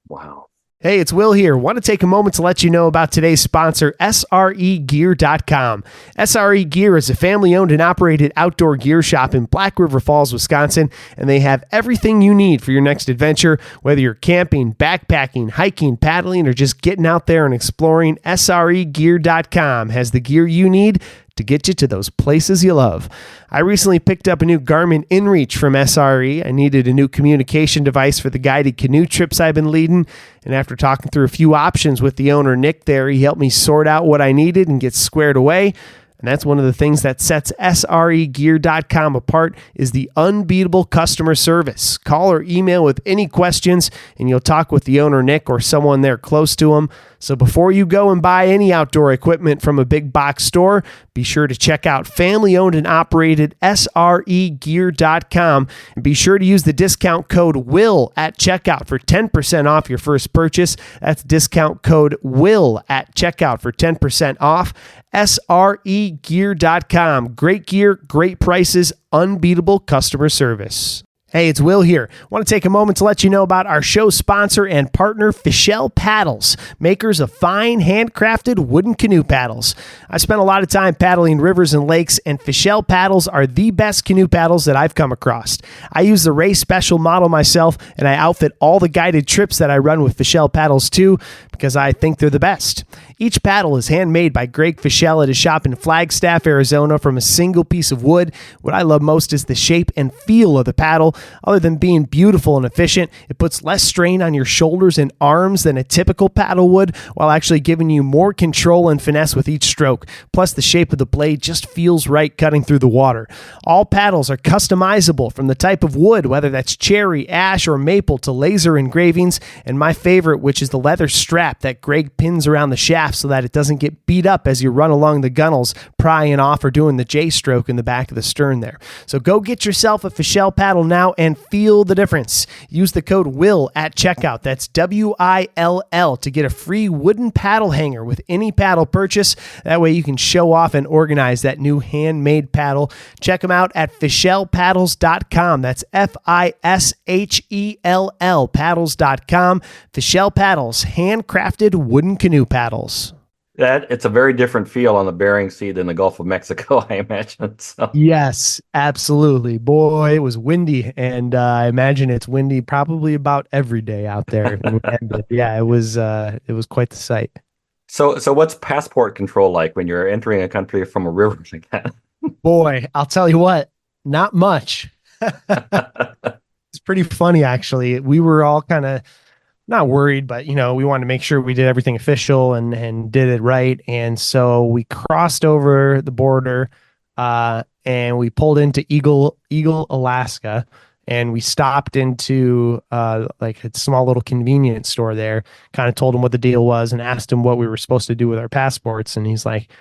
Wow. Hey, it's Will here. Want to take a moment to let you know about today's sponsor, SREgear.com. SRE Gear is a family-owned and operated outdoor gear shop in Black River Falls, Wisconsin, and they have everything you need for your next adventure, whether you're camping, backpacking, hiking, paddling, or just getting out there and exploring. SREgear.com has the gear you need to get you to those places you love. I recently picked up a new Garmin InReach from SRE. I needed a new communication device for the guided canoe trips I've been leading, and after talking through a few options with the owner, Nick, there, he helped me sort out what I needed and get squared away. And that's one of the things that sets SREgear.com apart is the unbeatable customer service. Call or email with any questions, and you'll talk with the owner, Nick, or someone there close to him. So before you go and buy any outdoor equipment from a big box store, be sure to check out family-owned and operated SREgear.com. And be sure to use the discount code WILL at checkout for 10% off your first purchase. That's discount code WILL at checkout for 10% off. SREgear.com. Great gear, great prices, unbeatable customer service. Hey, it's Will here. I want to take a moment to let you know about our show sponsor and partner, Fischel Paddles, makers of fine, handcrafted wooden canoe paddles. I spent a lot of time paddling rivers and lakes, and Fischel paddles are the best canoe paddles that I've come across. I use the Ray Special model myself, and I outfit all the guided trips that I run with Fischel paddles too, because I think they're the best. Each paddle is handmade by Greg Fischel at his shop in Flagstaff, Arizona, from a single piece of wood. What I love most is the shape and feel of the paddle. Other than being beautiful and efficient, it puts less strain on your shoulders and arms than a typical paddle would, while actually giving you more control and finesse with each stroke. Plus, the shape of the blade just feels right cutting through the water. All paddles are customizable from the type of wood, whether that's cherry, ash, or maple, to laser engravings, and my favorite, which is the leather strap that Greg pins around the shaft so that it doesn't get beat up as you run along the gunnels, prying off or doing the J-stroke in the back of the stern there. So go get yourself a Fischel paddle now and feel the difference. Use the code WILL at checkout. That's WILL to get a free wooden paddle hanger with any paddle purchase. That way you can show off and organize that new handmade paddle. Check them out at FischelPaddles.com. That's FISHELL paddles.com. Fischel Paddles, handcrafted wooden canoe paddles. It's a very different feel on the Bering Sea than the Gulf of Mexico, I imagine. So. Yes, absolutely. Boy, it was windy, and I imagine it's windy probably about every day out there. And, yeah, it was quite the sight. So what's passport control like when you're entering a country from a river like that? Boy, I'll tell you what, not much. It's pretty funny, actually. We were all kind of not worried, but we wanted to make sure we did everything official and did it right. And so we crossed over the border, and we pulled into Eagle, Alaska, and we stopped into like a small little convenience store there. Kind of told him what the deal was and asked him what we were supposed to do with our passports. And he's like,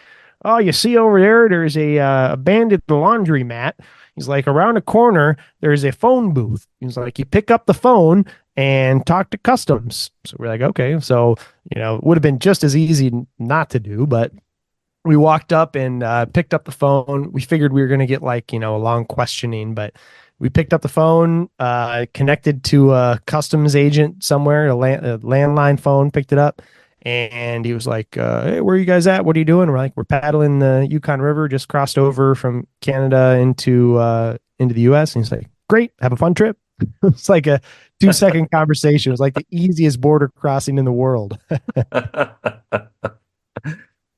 "Oh, you see over there, there's a abandoned laundromat." He's like, "Around the corner, there's a phone booth." He's like, "You pick up the phone and talk to customs." So we're like, okay. So, it would have been just as easy not to do, but we walked up and picked up the phone. We figured we were going to get a long questioning, but we picked up the phone, connected to a customs agent somewhere, a landline phone, picked it up. And he was like, "Hey, where are you guys at? What are you doing?" We're like, "We're paddling the Yukon River, just crossed over from Canada into the US." And he's like, "Great, have a fun trip." It's like a 2-second conversation. It was like the easiest border crossing in the world.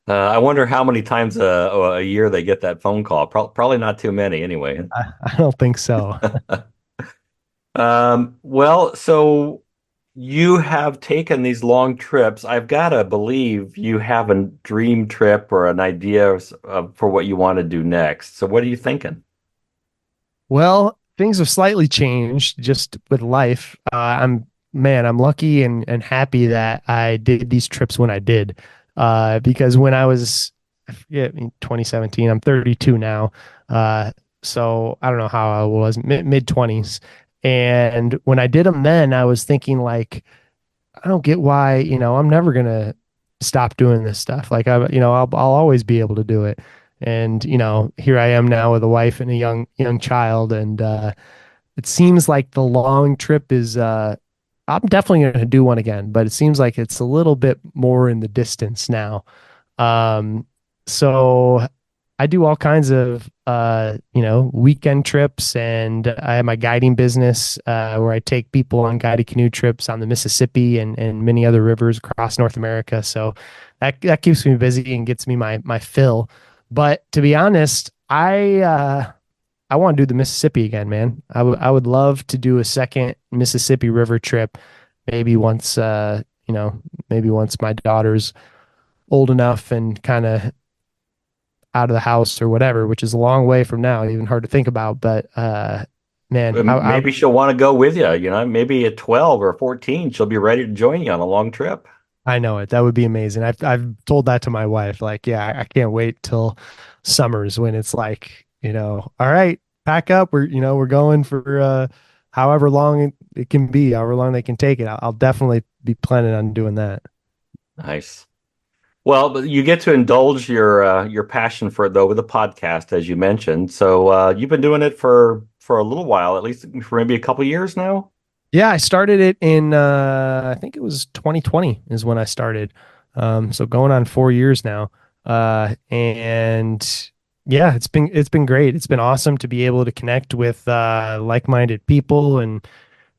I wonder how many times a year they get that phone call. Probably not too many anyway. I don't think so. Well, so you have taken these long trips. I've got to believe you have a dream trip or an idea for what you want to do next. So what are you thinking? Well, things have slightly changed just with life. I'm lucky and happy that I did these trips when I did, because when I was, I forget, in 2017, I'm 32 now. So I don't know how I was, mid 20s. And when I did them then, I was thinking like, I don't get why, I'm never going to stop doing this stuff. Like I'll always be able to do it. And, here I am now with a wife and a young child. And, it seems like the long trip is, I'm definitely going to do one again, but it seems like it's a little bit more in the distance now. So I do all kinds of, weekend trips, and I have my guiding business, where I take people on guided canoe trips on the Mississippi and many other rivers across North America. So that keeps me busy and gets me my fill. But to be honest, I want to do the Mississippi again, man. I would love to do a second Mississippi River trip, maybe once my daughter's old enough and kind of out of the house or whatever, which is a long way from now, even hard to think about. But man, maybe she'll want to go with you. Maybe at 12 or 14, she'll be ready to join you on a long trip. I know it. That would be amazing. I've told that to my wife. Like, yeah, I can't wait till summers when it's like, all right, pack up. We're going for however long it can be, however long they can take it. I'll definitely be planning on doing that. Nice. Well, but you get to indulge your passion for it, though, with the podcast, as you mentioned. So you've been doing it for a little while, at least for maybe a couple of years now. Yeah, I started it in I think it was 2020 is when I started. So going on 4 years now. And yeah, it's been great. It's been awesome to be able to connect with like-minded people, and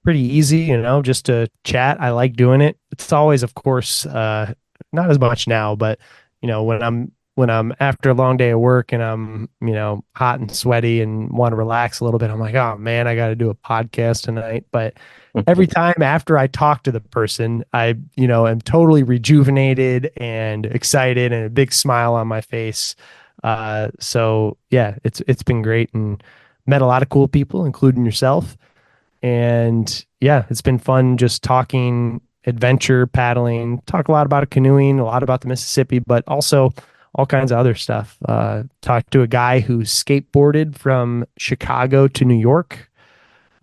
pretty easy, just to chat. I like doing it. It's always, of course, not as much now, but when I'm after a long day of work and I'm, hot and sweaty and want to relax a little bit, I'm like, oh man, I got to do a podcast tonight. But every time after I talk to the person, I, am totally rejuvenated and excited and a big smile on my face. So yeah, it's been great and met a lot of cool people, including yourself. And yeah, it's been fun just talking adventure, paddling, talk a lot about canoeing, a lot about the Mississippi, but also all kinds of other stuff. Talked to a guy who skateboarded from Chicago to New York.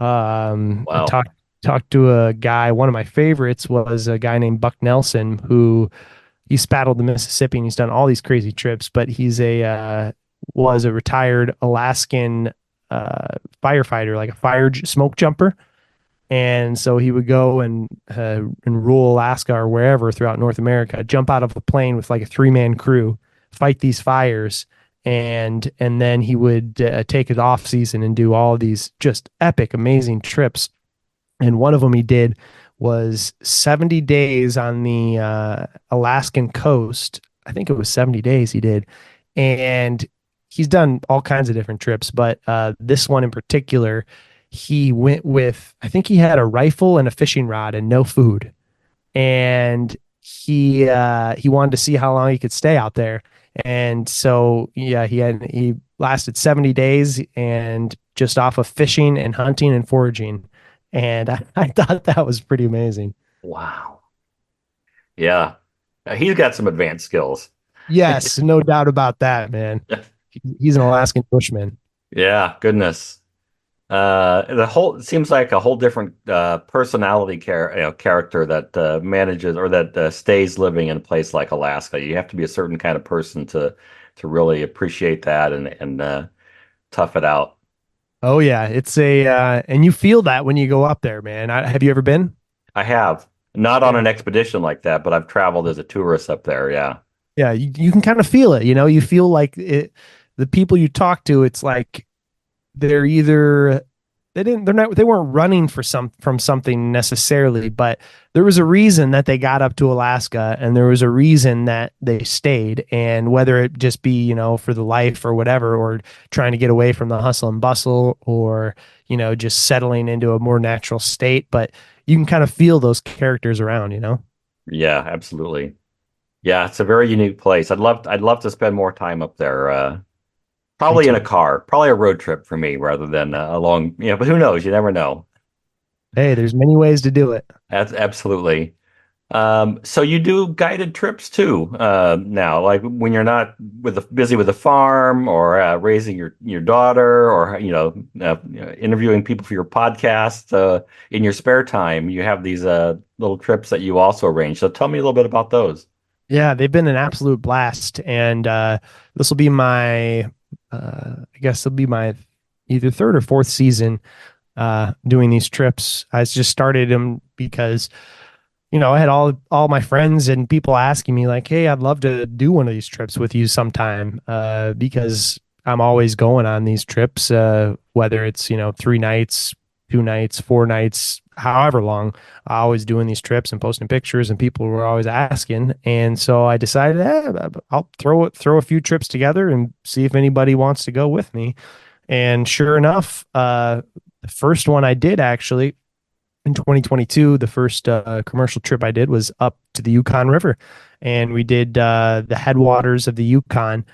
I Wow. talked to a guy. One of my favorites was a guy named Buck Nelson who he's paddled the Mississippi and he's done all these crazy trips. But he's was a retired Alaskan firefighter, like a smoke jumper. And so he would go and in rural Alaska or wherever throughout North America, jump out of a plane with like a 3-man crew, fight these fires, and then he would take his off season and do all of these just epic, amazing trips. And one of them he did was 70 days on the Alaskan coast. I think it was 70 days he did, and he's done all kinds of different trips, but this one in particular, he went with, I think he had a rifle and a fishing rod and no food. And he wanted to see how long he could stay out there. And so yeah, he lasted 70 days and just off of fishing and hunting and foraging. And I thought that was pretty amazing. Wow. Yeah. He's got some advanced skills. Yes, no doubt about that, man. He's an Alaskan bushman. Yeah, goodness. It seems like a whole different personality character that manages or that stays living in a place like Alaska. You have to be a certain kind of person to really appreciate that and tough it out. Oh yeah, it's and you feel that when you go up there, man. Have you ever been? I have not on Yeah. an expedition like that, but I've traveled as a tourist up there. Yeah. Yeah, you can kind of feel it, you feel like the people you talk to, it's like they're either they weren't running from something necessarily, but there was a reason that they got up to Alaska and there was a reason that they stayed. And whether it just be, for the life or whatever, or trying to get away from the hustle and bustle or, just settling into a more natural state, but you can kind of feel those characters around. Yeah, absolutely. Yeah, it's a very unique place. I'd love to spend more time up there. Probably in a car, probably a road trip for me rather than a long, but who knows? You never know. Hey, there's many ways to do it. That's absolutely. So you do guided trips too, now, like when you're not busy with the farm or raising your daughter or, interviewing people for your podcast, in your spare time, you have these, little trips that you also arrange. So tell me a little bit about those. Yeah, they've been an absolute blast. And this will be I guess it'll be my either third or fourth season doing these trips. I just started them because, I had all my friends and people asking me like, hey, I'd love to do one of these trips with you sometime because I'm always going on these trips, whether it's, 3 nights, 2 nights, 4 nights, however long, always doing these trips and posting pictures, and people were always asking. And so I decided, I'll throw a few trips together and see if anybody wants to go with me. And sure enough, the first one I did actually in 2022, the first commercial trip I did was up to the Yukon River, and we did the headwaters of the Yukon,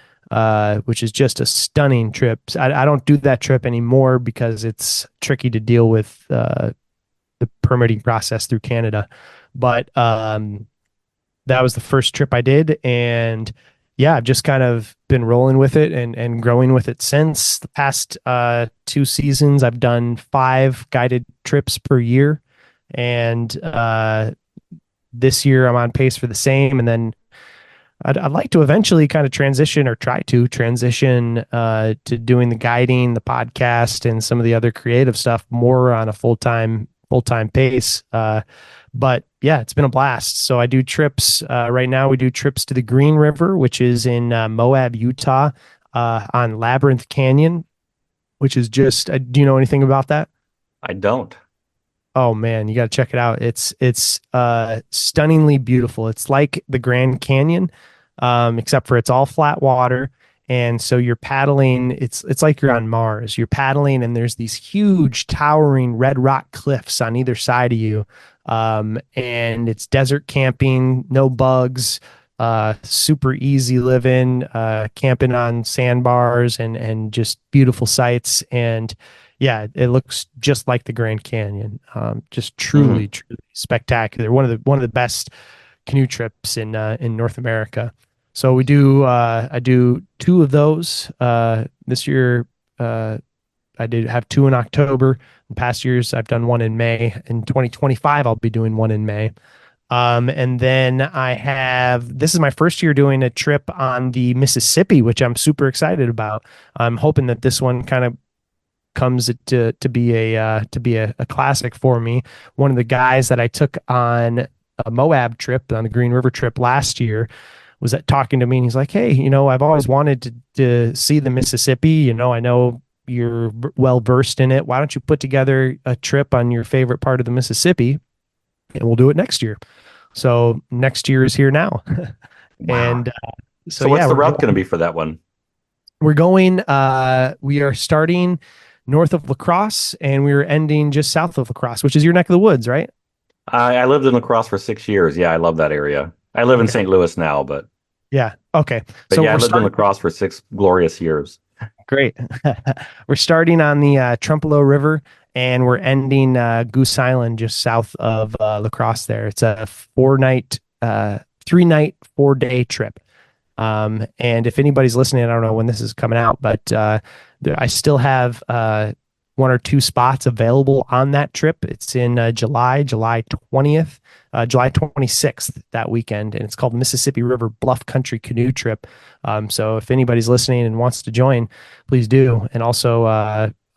which is just a stunning trip. I don't do that trip anymore because it's tricky to deal with the permitting process through Canada. But that was the first trip I did. And yeah, I've just kind of been rolling with it and growing with it since. The past 2 seasons, I've done 5 guided trips per year. And this year I'm on pace for the same. And then I'd like to eventually kind of transition or try to transition to doing the guiding, the podcast, and some of the other creative stuff more on a full-time pace. But yeah, it's been a blast. So I do trips. Right now we do trips to the Green River, which is in Moab, Utah, on Labyrinth Canyon, which is just, do you know anything about that? I don't. Oh man, you got to check it out. It's stunningly beautiful. It's like the Grand Canyon, except for it's all flat water. And so you're paddling, it's like you're on Mars. You're paddling and there's these huge towering red rock cliffs on either side of you. And it's desert camping, no bugs, super easy living, camping on sandbars and just beautiful sights. And yeah, it looks just like the Grand Canyon. Just truly, truly spectacular. One of the best canoe trips in North America. So we do I do two of those this year. I did have two in October. In past years, I've done one in May. In 2025, I'll be doing one in May. And then this is my first year doing a trip on the Mississippi, which I'm super excited about. I'm hoping that this one kind of comes to be a classic for me. One of the guys that I took on a Moab trip, on the Green River trip last year, was talking to me, and he's like, "Hey, I've always wanted to see the Mississippi. I know you're well versed in it. Why don't you put together a trip on your favorite part of the Mississippi, and we'll do it next year." So next year is here now. Wow. And so what's the route going to be for that one? We're going, we are starting north of La Crosse, and we're ending just south of La Crosse, which is your neck of the woods, right? I lived in La Crosse for 6 years. Yeah, I love that area. I live in St. Louis now, but yeah. Okay. But yeah, I lived in La Crosse for 6 glorious years. Great. We're starting on the Trempealeau River, and we're ending Goose Island just south of La Crosse there. It's a 3-night, 4-day trip. And if anybody's listening, I don't know when this is coming out, but I still have 1 or 2 spots available on that trip. It's in July 20th, July 26th that weekend, and it's called Mississippi River Bluff Country Canoe Trip. So if anybody's listening and wants to join, please do. And also,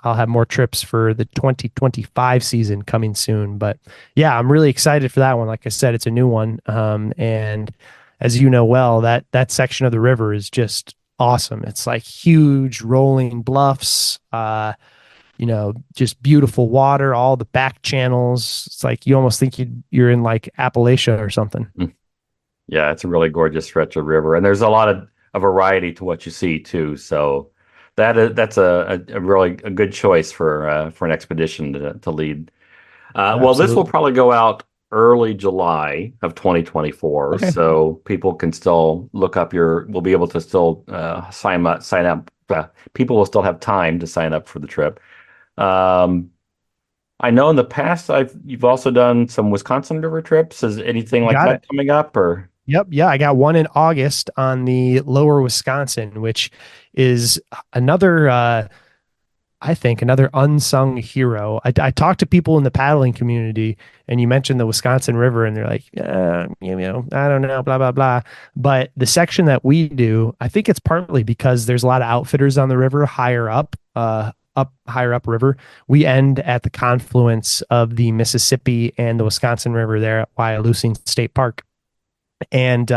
I'll have more trips for the 2025 season coming soon. But yeah, I'm really excited for that one. Like I said, it's a new one. And as you know well, that section of the river is just awesome. It's like huge rolling bluffs, just beautiful water, all the back channels. It's like you almost think you're in like Appalachia or something. Yeah, it's a really gorgeous stretch of river, and there's a lot of a variety to what you see too. So that's a really a good choice for an expedition to lead. Well, this will probably go out early July of 2024, okay. So people can still look up we'll be able to still sign up. People will still have time to sign up for the trip. I know in the past you've also done some Wisconsin River trips. Is anything like that coming up or? Yep. Yeah. I got one in August on the lower Wisconsin, which is another, I think another unsung hero. I talked to people in the paddling community, and you mentioned the Wisconsin River, and they're like, I don't know, blah, blah, blah. But the section that we do, I think it's partly because there's a lot of outfitters on the river higher up river. We end at the confluence of the Mississippi and the Wisconsin River there at Wyalusing State Park. And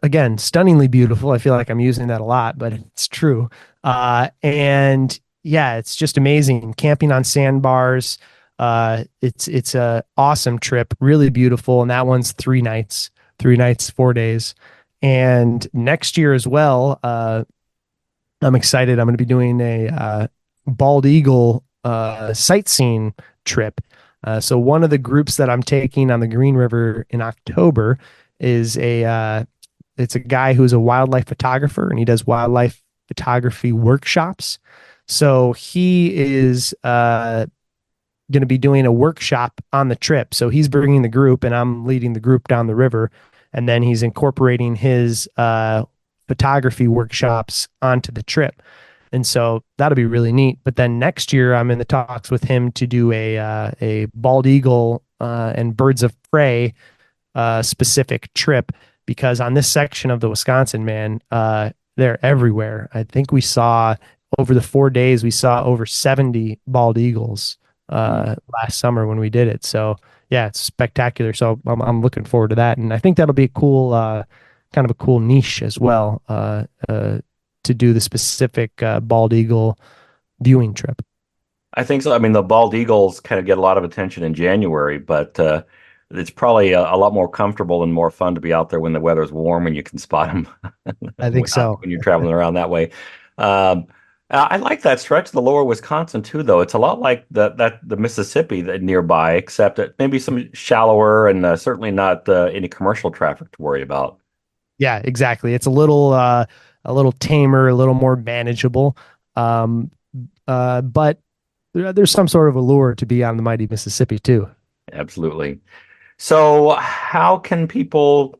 again, stunningly beautiful. I feel like I'm using that a lot, but it's true. And yeah, it's just amazing. Camping on sandbars. It's a awesome trip, really beautiful. And that one's 3 nights, 4 days. And next year as well, I'm excited. I'm going to be doing a bald eagle sightseeing trip. So one of the groups that I'm taking on the Green River in October is it's a guy who's a wildlife photographer, and he does wildlife photography workshops. So he is going to be doing a workshop on the trip. So he's bringing the group, and I'm leading the group down the river, and then he's incorporating his photography workshops onto the trip. And so that'll be really neat. But then next year, I'm in the talks with him to do a bald eagle and birds of prey specific trip, because on this section of the Wisconsin, man, they're everywhere. I think we saw over the 4 days, we saw over 70 bald eagles last summer when we did it. So yeah, it's spectacular. So I'm looking forward to that. And I think that'll be a cool, kind of a cool niche as well, to do the specific bald eagle viewing trip. I think so. I mean, the bald eagles kind of get a lot of attention in January, but it's probably a lot more comfortable and more fun to be out there when the weather's warm and you can spot them. I think so. When you're traveling around that way. I like that stretch of the lower Wisconsin too, though. It's a lot like the Mississippi that nearby, except that maybe some shallower and certainly not any commercial traffic to worry about. Yeah, exactly. It's a little tamer, a little more manageable. But there's some sort of allure to be on the mighty Mississippi too. Absolutely. So how can people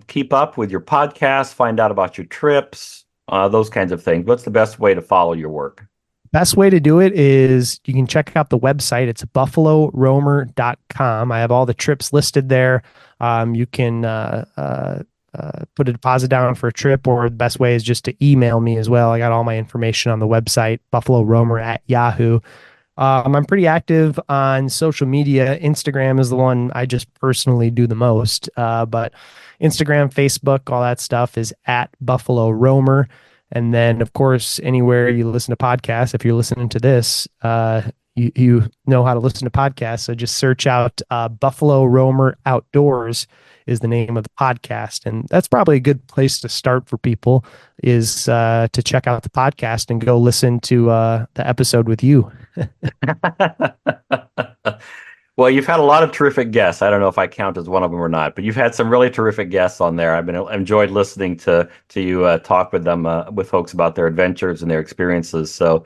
keep up with your podcast, find out about your trips, those kinds of things? What's the best way to follow your work? Best way to do it is you can check out the website. It's buffaloroamer.com. I have all the trips listed there. You can put a deposit down for a trip, or the best way is just to email me as well. I got all my information on the website, buffaloroamer@yahoo. I'm pretty active on social media. Instagram is the one I just personally do the most. But Instagram, Facebook, all that stuff is @BuffaloRoamer. And then, of course, anywhere you listen to podcasts, if you're listening to this, you know how to listen to podcasts. So just search out Buffalo Roamer Outdoors is the name of the podcast. And that's probably a good place to start for people, is to check out the podcast and go listen to the episode with you. Well, you've had a lot of terrific guests. I don't know if I count as one of them or not, but you've had some really terrific guests on there. I've enjoyed listening to you talk with them, with folks about their adventures and their experiences. So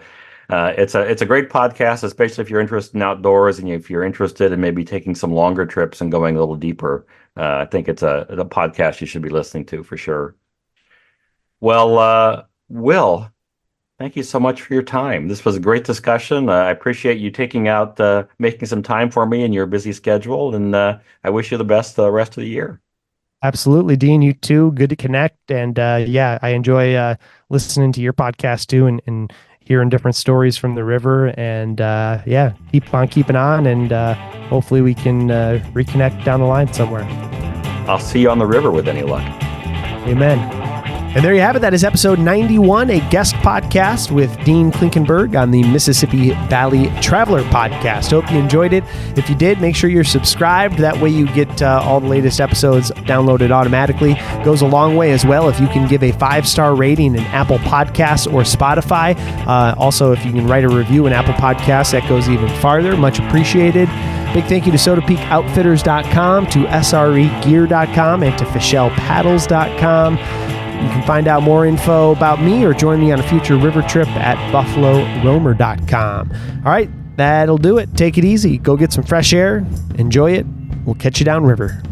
it's a great podcast, especially if you're interested in outdoors and if you're interested in maybe taking some longer trips and going a little deeper. I think it's a podcast you should be listening to for sure. Well, Will, thank you so much for your time. This was a great discussion. I appreciate you making some time for me in your busy schedule, and I wish you the best the rest of the year. Absolutely, Dean. You too. Good to connect. And I enjoy listening to your podcast too, and hearing different stories from the river. And keep on keeping on, and hopefully we can reconnect down the line somewhere. I'll see you on the river with any luck. Amen. And there you have it. That is episode 91, a guest podcast with Dean Klinkenberg on the Mississippi Valley Traveler podcast. Hope you enjoyed it. If you did, make sure you're subscribed. That way you get all the latest episodes downloaded automatically. Goes a long way as well if you can give a 5-star rating in Apple Podcasts or Spotify. Also, if you can write a review in Apple Podcasts, that goes even farther. Much appreciated. Big thank you to SodaPeakOutfitters.com, to SREGear.com, and to FishelPaddles.com. You can find out more info about me or join me on a future river trip at BuffaloRoamer.com. All right, that'll do it. Take it easy. Go get some fresh air. Enjoy it. We'll catch you downriver.